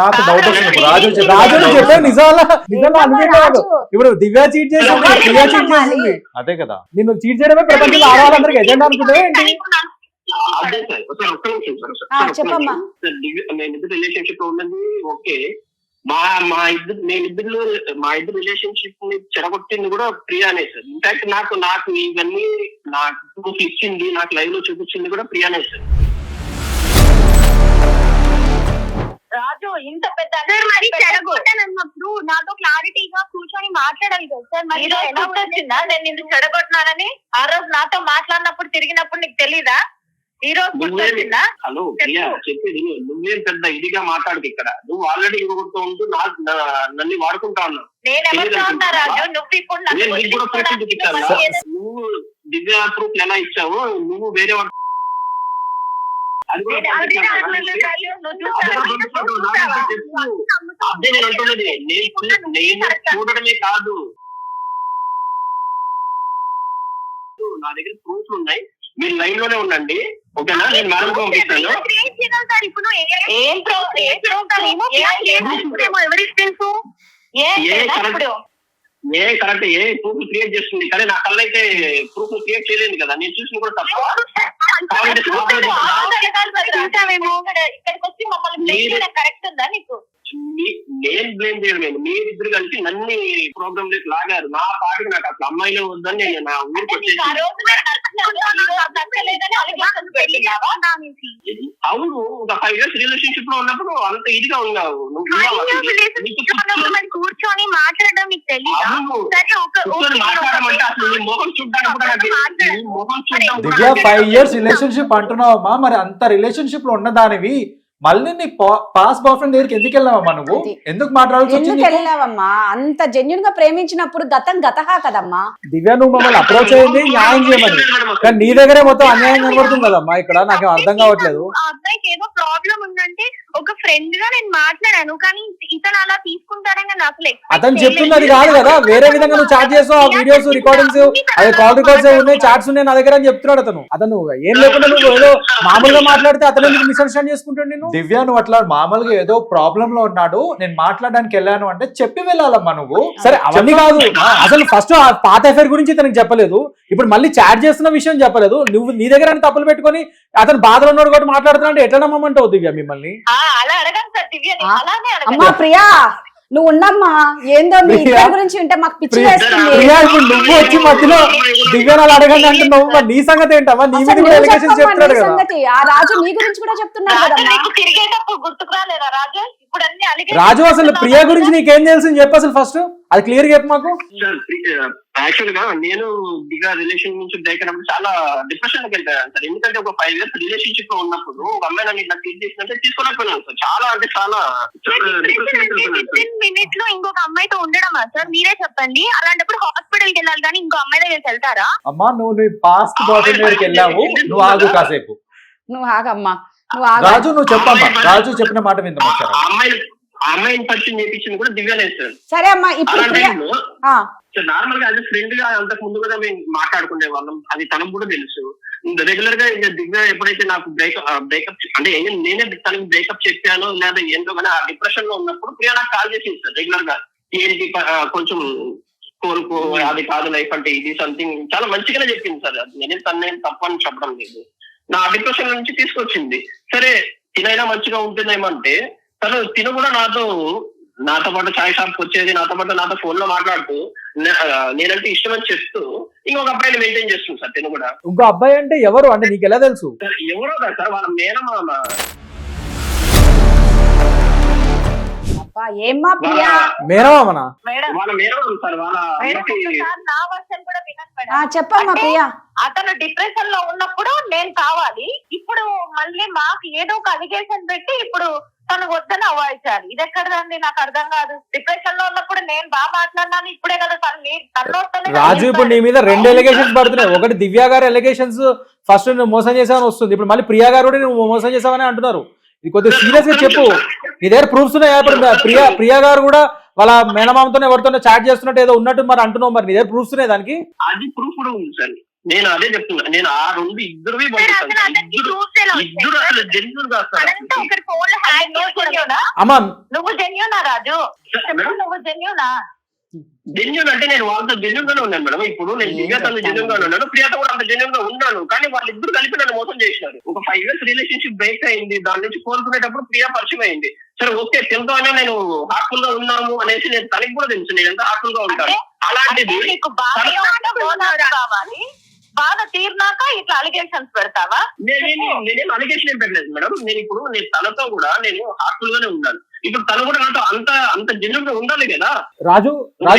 నాకు డౌట్ వస్తుంది. రాజు చెప్పే నిజంగా అనుభవం కాదు. ఇప్పుడు దివ్య చీట్ చేసింది, ప్రియా చీట్ చేసింది. అదే కదా, నిన్ను చీట్ చేయడమే ప్రపంచంలో ఆడవాళ్ళందరికీ ఎజెండా అనుకుంటే ఏంటి? అదే సార్. సార్ ఒక్క నిమిషం సార్. చెప్పమ్మా. నేను ఇద్దరు రిలేషన్షిప్ లో ఉన్నది ఓకే. మా ఇద్దరు రిలేషన్షిప్ ని చెడగొట్టింది కూడా ప్రియానే సార్. ఇన్ఫాక్ట్ నాకు ఇవన్నీ నాకు ప్రూఫ్ ఇచ్చింది, నాకు లైవ్ లో చూపించింది కూడా ప్రియానే సార్. రాజు ఇంత పెద్ద చెడగొట్టానన్నప్పుడు నాతో క్లారిటీగా కూర్చొని మాట్లాడాలి కదా సార్. మరి ఎలా వచ్చిందా నేను నిన్ను చెడగొట్టినానని? ఆ రోజు నాతో మాట్లాడినప్పుడు తిరిగినప్పుడు నీకు తెలీదా? ఈ రోజు గుర్తొచ్చిందా? హలో ప్రియా, చెప్పేది నువ్వేం పెద్ద ఇదిగా మాట్లాడదు ఇక్కడ. నువ్వు ఆల్రెడీ ఇంకొకరితో ఉంటూ నన్ను వాడుకుంటా ఉన్నావు. నేను ఎవరితో ఉన్నా రాజు? నువ్వు ఇప్పుడు నువ్వు దివ్య ప్రూఫ్ ఎలా ఇచ్చావో నువ్వు వేరే వాడు అది కూడా అదే నేను అంటున్నది. నేను చూడడమే కాదు, నా దగ్గర ప్రూఫ్లు ఉన్నాయి. మీరు లైన్ లోనే ఉండండి ఓకేనా? నేను మేడం పంపిస్తాను. కరెక్ట్ ఏ ప్రూఫ్ క్రియేట్ చేస్తుంది, కానీ నా కళ్ళు అయితే ప్రూఫ్ క్రియేట్ చేయలేదు కదా. నేను చూసిన కూడా తప్ప. కరెక్ట్ ఉందా నీకు? నేను బ్లేమ్ చేయలేదు. మీరిద్దరు కలిసి నన్ను ప్రోగ్రామ్ లోకి లాగారు. నా పాటికి నాకు అసలు అమ్మాయిలే వద్దని నేను నా ఊరికి వచ్చేసి. అవును, ఒక 5 years రిలేషన్షిప్ లో ఉన్నప్పుడు అంత ఇదిగా ఉన్నావు. కూర్చొని మాట్లాడడం మీకు తెలియదు. మాట్లాడమంటే అసలు నీ మొహం చూడడానికి కూడా నాకు మొహం చూడడం. దివ్య 5 years రిలేషన్షిప్ అంటున్నావమ్మా, మరి అంత రిలేషన్షిప్ లో ఉన్నదానివి మళ్ళీ నీ పాస్ బాయ్ ఫ్రెండ్ దగ్గరికి ఎందుకు వెళ్ళావమ్మా? నువ్వు ఎందుకు మాట్లాడాల్సి వచ్చింది? ఎందుకు వెళ్ళావమ్మా? అంత జెన్యున్ గా ప్రేమించినప్పుడు గతహా కదమ్మా. దివ్య నువ్వు మమ్మల్ని అప్రోచ్ అయ్యింది న్యాయం చేయమని, కానీ నీ దగ్గరే మొత్తం అన్యాయం కనబడుతుంది కదమ్మా ఇక్కడ. నాకు అర్థం కావట్లేదు. ఆ అబ్బాయికి ఏదో ప్రాబ్లం ఉందంటే ఒక ఫ్రెండ్ గా నేను మాట్లాడాను, కానీ ఇతను అలా తీసుకుంటారని నేను అసలు అతను చెప్తున్నది కాదు కదా, వేరే విధంగా నువ్వు చాట్ చేస్తావు. ఆ వీడియోస్ రికార్డింగ్స్ అదే కాల్ రికార్డ్స్ ఉన్నాయి, చాట్స్ ఉన్నాయి నా దగ్గర అని చెప్తున్నాడు అతను. అతను ఏం లేకుండా నువ్వు ఏదో మామూలుగా మాట్లాడితే అతను ఎందుకు మిస్అండర్స్టాండ్ చేసుకుంటాడు నేను? దివ్య నువ్వు అట్లా మామూలుగా ఏదో ప్రాబ్లం లో ఉన్నాడు, నేను మాట్లాడడానికి వెళ్ళాను అంటే చెప్పి వెళ్ళాలమ్మా నువ్వు. సరే అవన్నీ కాదు, అసలు ఫస్ట్ ఆ పాత అఫైర్ గురించి తనకు చెప్పలేదు, ఇప్పుడు మళ్ళీ చాట్ చేస్తున్న విషయం చెప్పలేదు. నువ్వు నీ దగ్గర తప్పులు పెట్టుకొని అతను బాధలో ఉన్నాడు కూడా మాట్లాడుతున్నా అంటే ఎట్లా నమ్మమంటావు దివ్య మిమ్మల్ని? అలా అడగండి సార్ దివ్య, అలానే అమ్మా ప్రియా నువ్వు ఉండమ్మా. ఏందో మీ ఇద్దరి గురించి వింటే మాకు పిచ్చి వేస్తుంది. ప్రియా ఇప్పుడు నువ్వు వచ్చి మధ్యలో దివ్యనాలు అడగండి అంటే నువ్వు నీ సంగతి ఏంటమ్మా? నీ మీద కూడా ఎలిగేషన్ చెప్తున్నాడు కదా. ఆ రాజు నీ గురించి కూడా చెప్తున్నాడు కదమ్మా. తిరిగేటప్పుడు గుర్తుకు రాలేదా రాజు? ఇప్పుడు అన్ని రాజు అసలు ప్రియా గురించి నీకేం తెలుసు చెప్పు అసలు ఫస్ట్, అది క్లియర్ చెప్పు మాకు. యాక్చువల్ గా నేను దిగా రిలేషన్ నుంచి బ్రేక్ అయినప్పుడు చాలా డిప్రెషన్ లోకి వెళ్ళాను సార్. ఎందుకంటే ఒక 5 years రిలేషన్షిప్ లో ఉన్నప్పుడు ఒక అమ్మాయి నన్ను ఇట్లా ట్రీట్ చేసినట్టే తీసుకోలేకపోయినాను సార్. చాలా అంటే చాలా మినిట్ లో ఇంకొక అమ్మాయితో ఉండడమా సార్? మీరే చెప్పండి. అలాంటప్పుడు హాస్పిటల్ కి వెళ్ళాలి కానీ ఇంకో అమ్మాయి దగ్గరికి వెళ్తారా? అమ్మా నువ్వు నీ పాస్ట్ బాయ్ ఫ్రెండ్ దగ్గరికి వెళ్ళావు, నువ్వు ఆగు కాసేపు. నువ్వు ఆగమ్మా, నువ్వు ఆగు. రాజు నువ్వు చెప్పమ్మా, రాజు చెప్పిన మాట విందాం ఒకసారి. అమ్మాయిని పరిచయం చేయించింది కూడా దివ్యనే సార్. సరే అమ్మా ఇప్పుడు నార్మల్ గా అదే ఫ్రెండ్ గా అంతకు ముందు కూడా మేము మాట్లాడుకునే వాళ్ళం, అది తనకు కూడా తెలుసు. రెగ్యులర్ గా దివ్య ఎప్పుడైతే నాకు బ్రేకప్ అంటే నేనే తనకి బ్రేకప్ చెప్పానో లేదా ఏంటో కానీ ఆ డిప్రెషన్ లో ఉన్నప్పుడు ప్రియా నాకు కాల్ చేసింది సార్ రెగ్యులర్ గా. ఏంటి కొంచెం కోరుకో, అది కాదు లైఫ్ అంటే ఇది సంథింగ్ చాలా మంచిగానే చెప్పింది సార్. నేనేం తనేం తప్పు అని చెప్పడం లేదు, నా డిప్రెషన్ నుంచి తీసుకొచ్చింది. సరే తినైనా మంచిగా ఉంటుందేమంటే తిను కూడా నాతో నాతో పాటు చాయ్ షాప్ వచ్చేది, నాతో ఫోన్ లో మాట్లాడుతూ నేనంటే ఇష్టం అని చెప్తూ ఇంకొక అబ్బాయిని మెయింటైన్ చేస్తుంది సార్. తిను కూడా ఇంకో అబ్బాయి అంటే ఎవరు అంటే నీకు ఎలా తెలుసు? సార్ ఎవరో కదా సార్, వాళ్ళ మేనమామ. అబ్బా, ఏమ్మా ప్రియా? మేనమామనా? మేడం వాళ్ళ మేనమామ సార్. వాళ్ళ మేడం అమ్మకి ఒకసారి నా వర్షన్ కూడా వినండి మేడం. చెప్పమ్మా అంటే ప్రియా. అతను డిప్రెషన్ లో ఉన్నప్పుడు నేను కావాలి, ఇప్పుడు మళ్ళీ మాకు ఏదో ఒక అలిగేషన్ పెట్టి ఇప్పుడు తను వద్దని అవాయిడ్ చేయాలి. ఇది ఎక్కడదండి? నాకు అర్థం కాదు. డిప్రెషన్ లో ఉన్నప్పుడు నేను బాగా మాట్లాడినాను, ఇప్పుడే కదా తను రాజు ఇప్పుడు నీ మీద 2 ఎలిగేషన్స్ పడుతున్నాయి. ఒకటి దివ్య గారు ఎలిగేషన్స్, ఫస్ట్ నువ్వు మోసం చేసావని వస్తుంది, ఇప్పుడు మళ్ళీ ప్రియా గారు కూడా నువ్వు మోసం చేసావని అంటున్నారు. ఇది కొద్దిగా సీరియస్ గా చెప్పు. నీ దగ్గర ప్రూఫ్స్ ఉన్నాయి. ఇప్పుడు ప్రియా గారు కూడా వాళ్ళ మేనమామతో ఎవరితో చాట్ చేస్తున్నట్టు ఏదో ఉన్నట్టు మరి అంటున్నావు, మరి నీ దగ్గర ప్రూఫ్స్ ఉన్నాయి దానికి? అది ప్రూఫ్ కూడా ఉంది సార్. నేను అదే చెప్తున్నా. నేను ఆ 2 ఇద్దరు పంపిస్తాను. ఇద్దరు అసలు జెన్యూన్ గా సార్. అమ్మా నువ్వు జెన్యూనా రాజు? నువ్వు జెన్యూనా? జెన్యూన్ అంటే నేను వాళ్ళతో జెన్యూన్ గానే ఉన్నాను మేడం. ఇప్పుడు నేను దివ్యతో జెన్యూన్ గానే ఉన్నాను, ప్రియాతో కూడా అంత జెన్యూన్ గా ఉన్నాను. కానీ వాళ్ళిద్దరు కలిపి నన్ను మోసం చేసినారు. ఒక 5 years రిలేషన్షిప్ బ్రేక్ అయింది. దాని నుంచి కోరుకునేటప్పుడు ప్రియా పరిచయం అయింది. సరే ఓకే, తెలుతో అయినా నేను హార్ట్ఫుల్ గా ఉన్నాము అనేసి నేను తనకి కూడా తెలుసు నేను ఎంత హార్ట్ఫుల్ గా ఉంటాను. అలాంటిది నీకు బాగా కావాలి, బాగా తీరినాక ఇట్లా అలిగేషన్స్ పెడతావా? నేనేం అలిగేషన్ ఏం పెట్టలేదు మేడం. నేను తనతో కూడా నేను హార్ట్ఫుల్ గానే ఉన్నాను. ఇప్పుడు తను కూడా నాతో అంత జెన్యూన్ గా ఉండాలి కదా. రాజు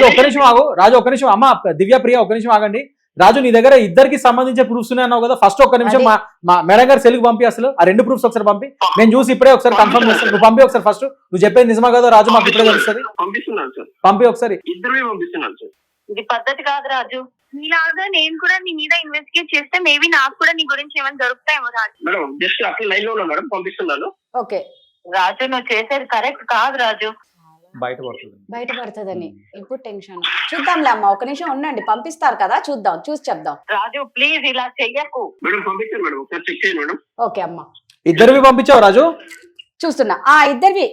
ఒక్క నిమిషం ఆగు. రాజు ఒక్క నిమిషం. అమ్మ దివ్య ప్రియ ఒక్క నిమిషం ఆగండి. రాజు నీ దగ్గర ఇద్దరికి సంబంధించిన ప్రూఫ్స్ ఉన్నాయి అన్నావు కదా, ఫస్ట్ ఒక్క నిమిషం మా మేడం గారు సెల్కి పంపి, అసలు ఆ 2 ప్రూఫ్స్ ఒకసారి పంపి, నేను చూసి ఇప్పుడే ఒకసారి కన్ఫర్మ్ చేస్తాను. నువ్వు పంపి ఒకసారి, ఫస్ట్ నువ్వు చెప్పేది నిజమా కదా రాజు, మాకు ఇప్పుడే తెలుస్తుంది. పంపిస్తున్నాను సార్, పంపి ఒకసారి. ఇద్దరు పంపిస్తున్నాను సార్. ఇది పద్ధతి కాదు రాజు. నీలాగా నేను కూడా నీ మీద ఇన్వెస్టిగేట్ చేస్తే మేబీ నాకు కూడా నీ గురించి ఏమైనా దొరుకుతాయేమో రాజు. మేడం జస్ట్ అట్లా లైన్ లో ఉన్నా మేడం, పంపిస్తున్నాను. ఓకే రాజు నువ్వు చేసేది కరెక్ట్ కాదు రాజు. బయటపడుతుందని ఇప్పుడు టెన్షన్. చూద్దాంలే అమ్మ, ఒక నిమిషం ఉండండి, పంపిస్తారు కదా, చూసి చెప్దాం. రాజు ప్లీజ్ ఇలా చెయ్యకు. మేడం పంపించాను మేడం, ఒకసారి చెక్ చేయండి మేడం. ఓకే అమ్మ, ఇద్దరివి పంపించావు రాజు? చూస్తున్నా. ఇద్దరివి.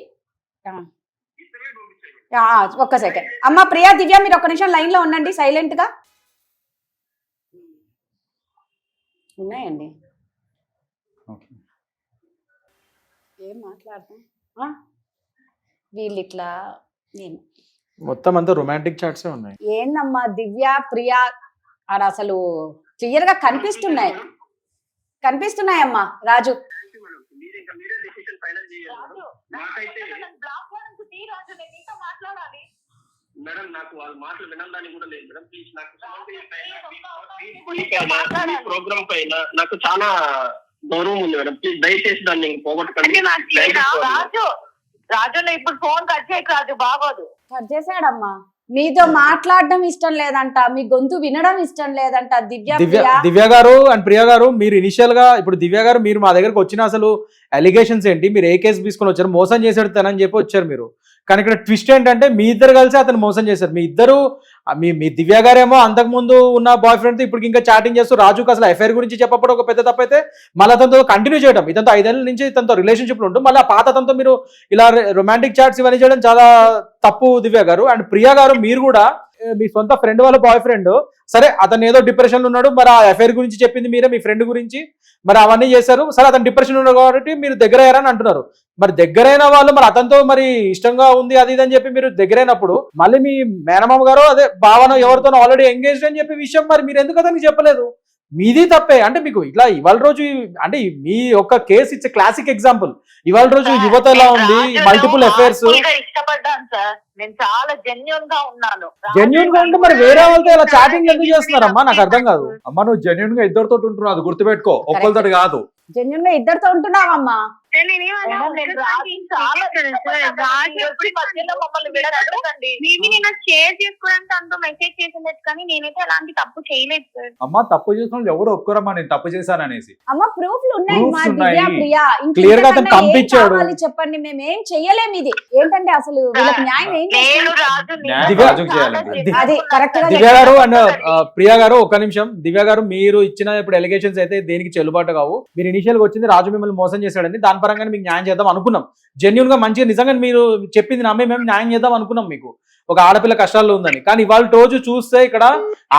ఒక్క సెకండ్ అమ్మ. ప్రియా దివ్య మీరు ఒక నిమిషం లైన్ లో ఉండండి, సైలెంట్ గా ఉన్నాయండి. ఏం మాట్లాడతాం వీళ్ళు ఇట్లా. నేను మొత్తం అంతా రొమాంటిక్ చాట్సే ఉన్నాయి. ఏందమ్మా దివ్య ప్రియా ఆడ అసలు క్లియర్ గా కనిపిస్తున్నాయమ్మా. రాజు మీరే డెసిషన్ ఫైనల్ చేయాలి. నాకైతే మేడం నాకు వాళ్ళ మాటలు వినడానికి కూడా లేదు మేడం. ప్లీజ్ నాకు ప్రోగ్రామ్ పైన నాకు చాలా గౌరవం ఉంది మేడం. ప్లీజ్ దయచేసి దాన్ని పోగొట్టకండి. రాజు ఇప్పుడు ఫోన్ కట్ చేయకు రాజు, బాగోదు. కట్ చేశాడమ్మా. మీతో మాట్లాడడం ఇష్టం లేదంట, మీ గొంతు వినడం ఇష్టం లేదంట. దివ్య గారు అండ్ ప్రియా గారు, మీరు ఇనిషియల్ గా ఇప్పుడు దివ్య గారు మీరు మా దగ్గరకు వచ్చిన అసలు అలిగేషన్స్ ఏంటి, మీరు ఏ కేసు తీసుకొని వచ్చారు, మోసం చేసాడు తనని చెప్పి వచ్చారు మీరు. కానీ ఇక్కడ ట్విస్ట్ ఏంటంటే మీ ఇద్దరు కలిసి అతను మోసం చేశారు. మీ ఇద్దరు మీ దివ్య గారేమో అంతకు ముందు ఉన్న బాయ్ ఫ్రెండ్ తో ఇప్పుడు ఇంకా చాటింగ్ చేస్తూ రాజుకు అసలు ఎఫ్ఐఆర్ గురించి చెప్పడం ఒక పెద్ద తప్పు అయితే, మళ్ళీ అతనితో కంటిన్యూ చేయడం, ఇతనితో 5 ఏళ్ళ నుంచి తనతో రిలేషన్షిప్ లో ఉంటూ మళ్ళీ ఆ పాత అతనితో మీరు ఇలా రొమాంటిక్ చాట్స్ ఇవన్నీ చేయడం చాలా తప్పు దివ్య గారు. అండ్ ప్రియా గారు మీరు కూడా మీ సొంత ఫ్రెండ్ వాళ్ళ బాయ్ ఫ్రెండ్, సరే అతను ఏదో డిప్రెషన్ లో ఉన్నాడు, మరి ఆ ఎఫ్ఐఆర్ గురించి చెప్పింది మీరే మీ ఫ్రెండ్ గురించి, మరి అవన్నీ చేశారు. సరే అతను డిప్రెషన్ ఉన్నాడు కాబట్టి మీరు దగ్గర అయ్యారని అంటున్నారు. మరి దగ్గరైన వాళ్ళు మరి అతనితో మరి ఇష్టంగా ఉంది అది ఇది అని చెప్పి మీరు దగ్గరైనప్పుడు మళ్ళీ మీ మేనమామ గారు అదే భావన ఎవరితో ఆల్రెడీ ఎంగేజ్డ్ అని చెప్పి విషయం మరి మీరు ఎందుకు అతనికి చెప్పలేదు? మీది తప్పే. అంటే మీకు ఇట్లా ఇవాళ రోజు అంటే మీ యొక్క కేసు ఇట్స్ క్లాసిక్ ఎగ్జాంపుల్. ఇవాళ రోజు యువత ఎలా ఉంది, మల్టిపుల్ అఫైర్స్. ఇష్టపడ్డాను సార్, నేను చాలా జెన్యూన్ గా ఉన్నాను. జెన్యూన్ గా ఉంటే మరి వేరే వాళ్ళతో ఇలా చాటింగ్ ఎందుకు చేస్తున్నారమ్మా? నాకు అర్థం కాదు. అమ్మా నువ్వు జెన్యూన్ గా ఇద్దరితో ఉంటున్నావు, అది గుర్తుపెట్టుకో, ఒక్కరితో కాదు. జెన్యూన్ గా ఇద్దరితో ఉంటున్నావమ్మా. షేర్ చేసుకోవడానికి తనతో మెసేజ్ చేసినట్టు, కానీ నేనైతే అలాంటి తప్పు చేయలేదు సార్. అమ్మా తప్పు చేసిన వాళ్ళు ఎవరు ఒప్పుకోరమ్మా నేను తప్పు చేశాననేసి. అమ్మ ప్రూఫ్లు ఉన్నాయి మా Proofs దివ్య ఉన్నాయి. ప్రియా. Clear గా అతను పంపించాడు. చెప్పండి, మేమేం చెయ్యలేము. ఇది ఏంటంటే అసలు వీళ్ళకి న్యాయం ఏం నేను చేస్తాం? రాజు న్యాయం రాజుకు చేయాలండి. అది కరెక్ట్ గా దివ్య గారు అండ్ ప్రియా గారు ఒక్క నిమిషం. దివ్య గారు మీరు ఇచ్చిన ఇప్పుడు ఎలిగేషన్స్ అయితే దేనికి చెల్లుబాటు కావు. మీరు ఇనిషియల్ గా వచ్చింది రాజు మిమ్మల్ని మోసం చేశాడని, దాని పరంగా మీకు న్యాయం చేద్దాం అనుకున్నాం. జెన్యూన్ గా మంచిగా నిజంగా మీరు చెప్పింది నమ్మి మేము న్యాయం చేద్దాం అనుకున్నాం మీకు. ఒక ఆడపిల్ల కష్టాల్లో ఉందని. కానీ ఇవాళ రోజు చూస్తే ఇక్కడ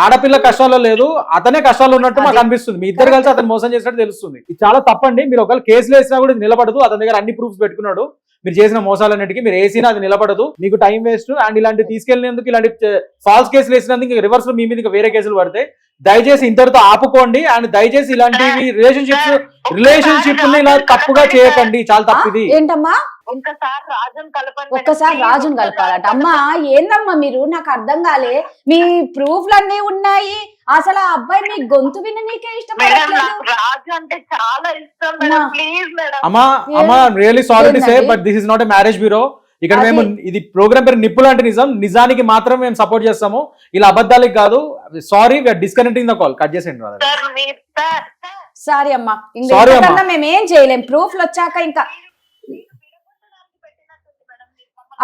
ఆడపిల్ల కష్టాల్లో లేదు, అతనే కష్టాల్లో ఉన్నట్టు మాకు అనిపిస్తుంది. మీ ఇద్దరు కలిసి అతను మోసం చేసినట్టు తెలుస్తుంది. ఇది చాలా తప్పండి. మీరు ఒకవేళ కేసులు వేసినా కూడా నిలబడదు. అతని దగ్గర అన్ని ప్రూఫ్స్ పెట్టుకున్నాడు. మీరు చేసిన మోసాలన్నిటికీ మీరు వేసినా అది నిలబడదు. మీకు టైం వేస్ట్. అండ్ ఇలాంటి తీసుకెళ్లినందుకు, ఇలాంటి ఫాల్స్ కేసులు వేసినందుకు రివర్స్ లో మీ మీద ఇంకా వేరే కేసులు పడతాయి. దయచేసి ఇంతటితో ఆపుకోండి. అండ్ దయచేసి ఇలాంటివి రిలేషన్షిప్ ఇలా తప్పుగా చేయకండి. చాలా తప్పిది. ఏంటమ్మా ఒక్కసారి రాజుని కలపండి. ఒక్కసారి రాజుని కలపాలట. అమ్మా ఏందమ్మా మీరు, నాకు అర్థం కాలే. మీ ప్రూఫ్లన్నీ ఉన్నాయి, అసలు ఆ అబ్బాయి మీ గొంతు విని నీకే మేడం ఇష్టపడట్లేదు. నాకు రాజు అంటే చాలా ఇష్టం మేడం, ప్లీజ్ మేడం. అమ్మా really sorry to say but this is not a marriage bureau. ఇక్కడ మేము ఇది ప్రోగ్రామ్ పేరు నిప్పులు అంటే నిజానికి మాత్రం మేము సపోర్ట్ చేస్తాము, ఇలా అబద్ధాలకి కాదు. Sorry we're disconnecting the call. Cut చేసేయండి. సార్ మీరు సార్ సారీ అమ్మా, Sorry అమ్మా. ఇంకా మేమేం చేయలేం. ప్రూఫ్లు వచ్చాక ఇంకా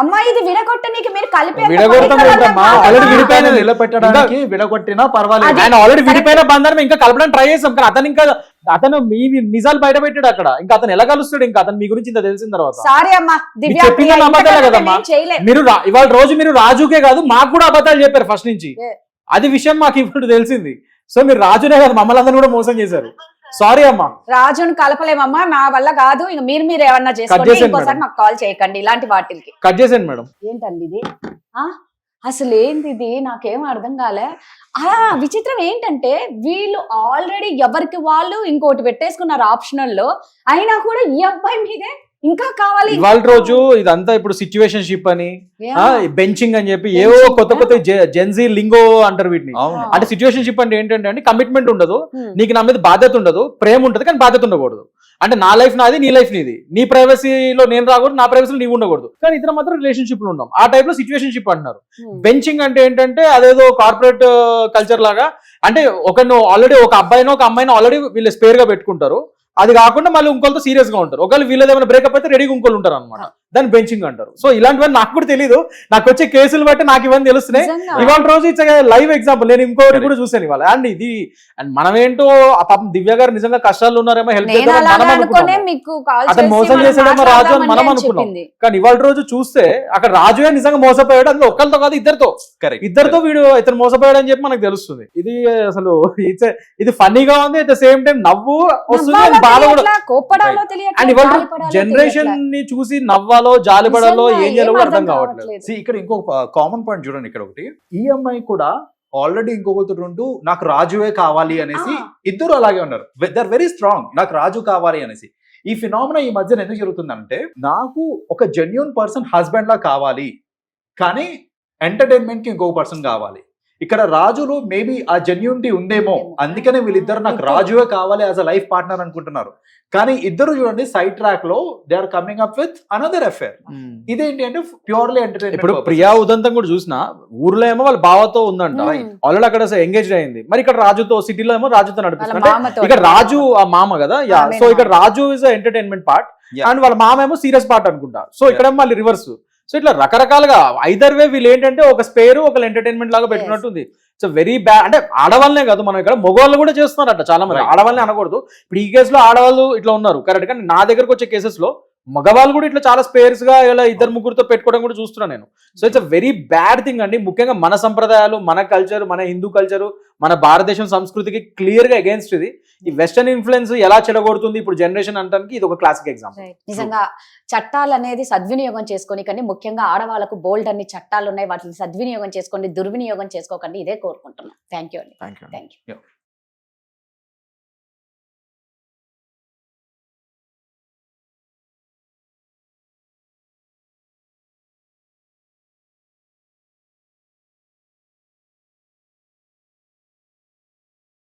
అమ్మా ఇది విడగొట్టనీకి మీరు కలిపి విడగొడతాం ఏంటమ్మా? ఆల్రెడీ విడిపోయిన నిలబెట్టడానికి విడగొట్టినా పర్వాలేదు. ఆయన ఆల్రెడీ విడిపోయిన బంధాన్ని ఇంకా కలపడానికి ట్రై చేస్తాం. కానీ అతను మీ నిజాలు బయట పెట్టాడు అక్కడ. ఇంకా అతను ఎలా కలుస్తాడు? ఇంకా అతను మీ గురించి ఇంత తెలిసిన తర్వాత. సారీ అమ్మా దివ్య, చెప్పింది నమ్మకాలే కదమ్మా. మీరు ఇవాళ రోజు మీరు రాజుకే కాదు మాకు కూడా అబద్ధాలు చెప్పారు ఫస్ట్ నుంచి. అది విషయం మాకు ఇప్పుడు తెలిసింది. సో మీరు రాజునే కాదు మమ్మల్ని అందరూ కూడా మోసం చేశారు. సారీ అమ్మా. రాజుని కలపలేమమ్మా, మా వల్ల కాదు. ఇంక మీరు ఏమన్నా చేసుకోండి, ఇంకోసారి మాకు కాల్ చేయకండి ఇలాంటి వాటికి. కట్ చేసేయండి మేడం. ఏంటండి ఇది? అసలు ఏంది ఇది? నాకేం అర్థం కాలే. విచిత్రం ఏంటంటే వీళ్ళు ఆల్రెడీ ఎవరికి వాళ్ళు ఇంకోటి పెట్టేసుకున్నారు ఆప్షనల్ లో, అయినా కూడా ఈ అబ్బాయి మీదే ఇంకా కావాలి. ఇవాళ రోజు ఇదంతా ఇప్పుడు సిచ్యువేషన్ షిప్ అని, బెంచింగ్ అని చెప్పి ఏవో కొత్త జెన్జీ లింగో అంటారు వీటిని. అంటే సిచ్యువేషన్ షిప్ అంటే ఏంటంటే కమిట్మెంట్ ఉండదు, నీకు నా మీద బాధ్యత ఉండదు, ప్రేమ ఉంటది కానీ బాధ్యత ఉండకూడదు. అంటే నా లైఫ్ నాది, నీ లైఫ్ నీది, నీ ప్రైవసీలో నేను రాకూడదు, నా ప్రైవసీలో నీవు ఉండకూడదు. కానీ ఇతర మాత్రం రిలేషన్షిప్ లో ఉన్నాం. ఆ టైప్ లో సిచ్యువేషన్ షిప్ అంటున్నారు. బెంచింగ్ అంటే ఏంటంటే అదేదో కార్పొరేట్ కల్చర్ లాగా. అంటే ఆల్రెడీ ఒక అబ్బాయినో ఒక అమ్మాయినో ఆల్రెడీ వీళ్ళు స్పేర్ గా పెట్టుకుంటారు. అది కాకుండా మళ్ళీ ఇంకోళ్ళతో సీరియస్ గా ఉంటారు. ఒకవేళ వీళ్ళది ఏమైనా బ్రేకప్ అయితే రెడీగా ఇంకోళ్ళు ఉంటారు అనమాట. దాన్ని బెంచింగ్ అంటారు. సో ఇలాంటివన్నీ నాకు కూడా తెలియదు. నాకు వచ్చే కేసులు బట్టి నాకు ఇవన్నీ తెలుస్తున్నాయి. ఇవాళ రోజు ఇచ్చే లైవ్ ఎగ్జాంపుల్ నేను ఇంకోటి కూడా చూసాను ఇవాళ. అండ్ ఇది మనం ఏంటో పాపం దివ్య గారు నిజంగా కష్టాలు ఉన్నారేమో, హెల్ప్ చేద్దామని మనం అనుకున్నాం. అతను మోసం చేసాడేమో రాజు అని మనం అనుకున్నాం. కానీ ఇవాళ రోజు చూస్తే అక్కడ రాజువే నిజంగా మోసపోయాడు. అందులో ఒక్కరితో కాదు ఇద్దరితో వీడు ఇతను మోసపోయాడు అని చెప్పి మనకు తెలుస్తుంది. ఇది అసలు ఇది ఫన్నీగా ఉంది, అట్ ద సేమ్ టైం నవ్వు వస్తుంది, బాధ కూడా. అండ్ ఇవాళ జనరేషన్ ని చూసి నవ్వాలో జాలిపడాలో ఏం చేయాలో కూడా అర్థం కావట్లేదు. ఇక్కడ ఇంకొక కామన్ పాయింట్ చూడండి. ఇక్కడ ఒకటి, ఈ అమ్మాయి కూడా ఆల్రెడీ ఇంకొకటి ఉంటూ నాకు రాజువే కావాలి అనేసి ఇద్దరు అలాగే ఉన్నారు. దే ఆర్ వెరీ స్ట్రాంగ్, నాకు రాజు కావాలి అనేసి. ఈ ఫినామినా ఈ మధ్యన ఎందుకు జరుగుతుందంటే, నాకు ఒక జెన్యూన్ పర్సన్ హస్బెండ్ లా కావాలి, కానీ ఎంటర్టైన్మెంట్ కి ఇంకొక పర్సన్ కావాలి. ఇక్కడ రాజులో మేబీ ఆ జెన్యూనిటీ ఉందేమో, అందుకనే వీళ్ళిద్దరు నాకు రాజువే కావాలి యాజ్ అ లైఫ్ పార్ట్నర్ అనుకుంటున్నారు. కానీ ఇద్దరు చూడండి సైడ్ ట్రాక్ లో they are coming up with another affair. ఇదేంటి అంటే ప్యూర్లీ ఎంటర్టైన్మెంట్. ఇప్పుడు ప్రియా ఉదంతం కూడా చూసినా ఊర్లో ఏమో వాళ్ళ బావతో ఉందంట, ఆల్రెడీ అక్కడ ఎంగేజ్ అయింది. మరి ఇక్కడ రాజుతో, సిటీలో ఏమో రాజుతో నడిపిస్తుంది. ఇక్కడ రాజు ఆ మామ కదా. సో ఇక్కడ రాజు ఇస్ ఎంటర్టైన్మెంట్ పార్ట్ అండ్ వాళ్ళ మామ ఏమో సీరియస్ పార్ట్ అనుకుంటా. సో ఇక్కడ మళ్ళీ రివర్స్. సో ఇట్లా రకరకాలుగా ఐదర్ వే వీళ్ళు ఏంటంటే ఒక స్పేర్ ఒక ఎంటర్టైన్మెంట్ లాగా పెట్టినట్టుంది. So very bad. అంటే ఆడవాళ్ళనే కాదు, మనం ఇక్కడ మగవాళ్ళు కూడా చేస్తున్నారట చాలా మంది. ఆడవాళ్ళని అనకూడదు. ఇప్పుడు ఈ కేసులో ఆడవాళ్ళు ఇట్లా ఉన్నారు కరెక్ట్, కానీ నా దగ్గరకు వచ్చే కేసెస్ లో మగవాళ్ళు కూడా ఇట్లా చాలా స్పేర్స్ గా ఇలా ఇద్దరు ముగ్గురుతో పెట్టుకోవడం కూడా చూస్తున్నాను నేను. So it's a very bad thing అండి. ముఖ్యంగా మన సంప్రదాయాలు, మన కల్చర్, మన హిందూ కల్చరు, మన భారతదేశం సంస్కృతికి క్లియర్ గా అగేన్స్ట్ ఇది. ఈ వెస్టర్న్ ఇన్ఫ్లుయెన్స్ ఎలా చెడగొడుతుంది ఇప్పుడు జనరేషన్ అంటానికి ఇది ఒక క్లాసిక్ ఎగ్జాంపుల్. నిజంగా చట్టాలు అనేది సద్వినియోగం చేసుకొని, కానీ ముఖ్యంగా ఆడవాళ్ళకు బోల్డ్ అన్ని చట్టాలు ఉన్నాయి, వాటిని సద్వినియోగం చేసుకోండి, దుర్వినియోగం చేసుకోకండి. ఇదే కోరుకుంటున్నాం. థ్యాంక్ యూ అండి. Thank you.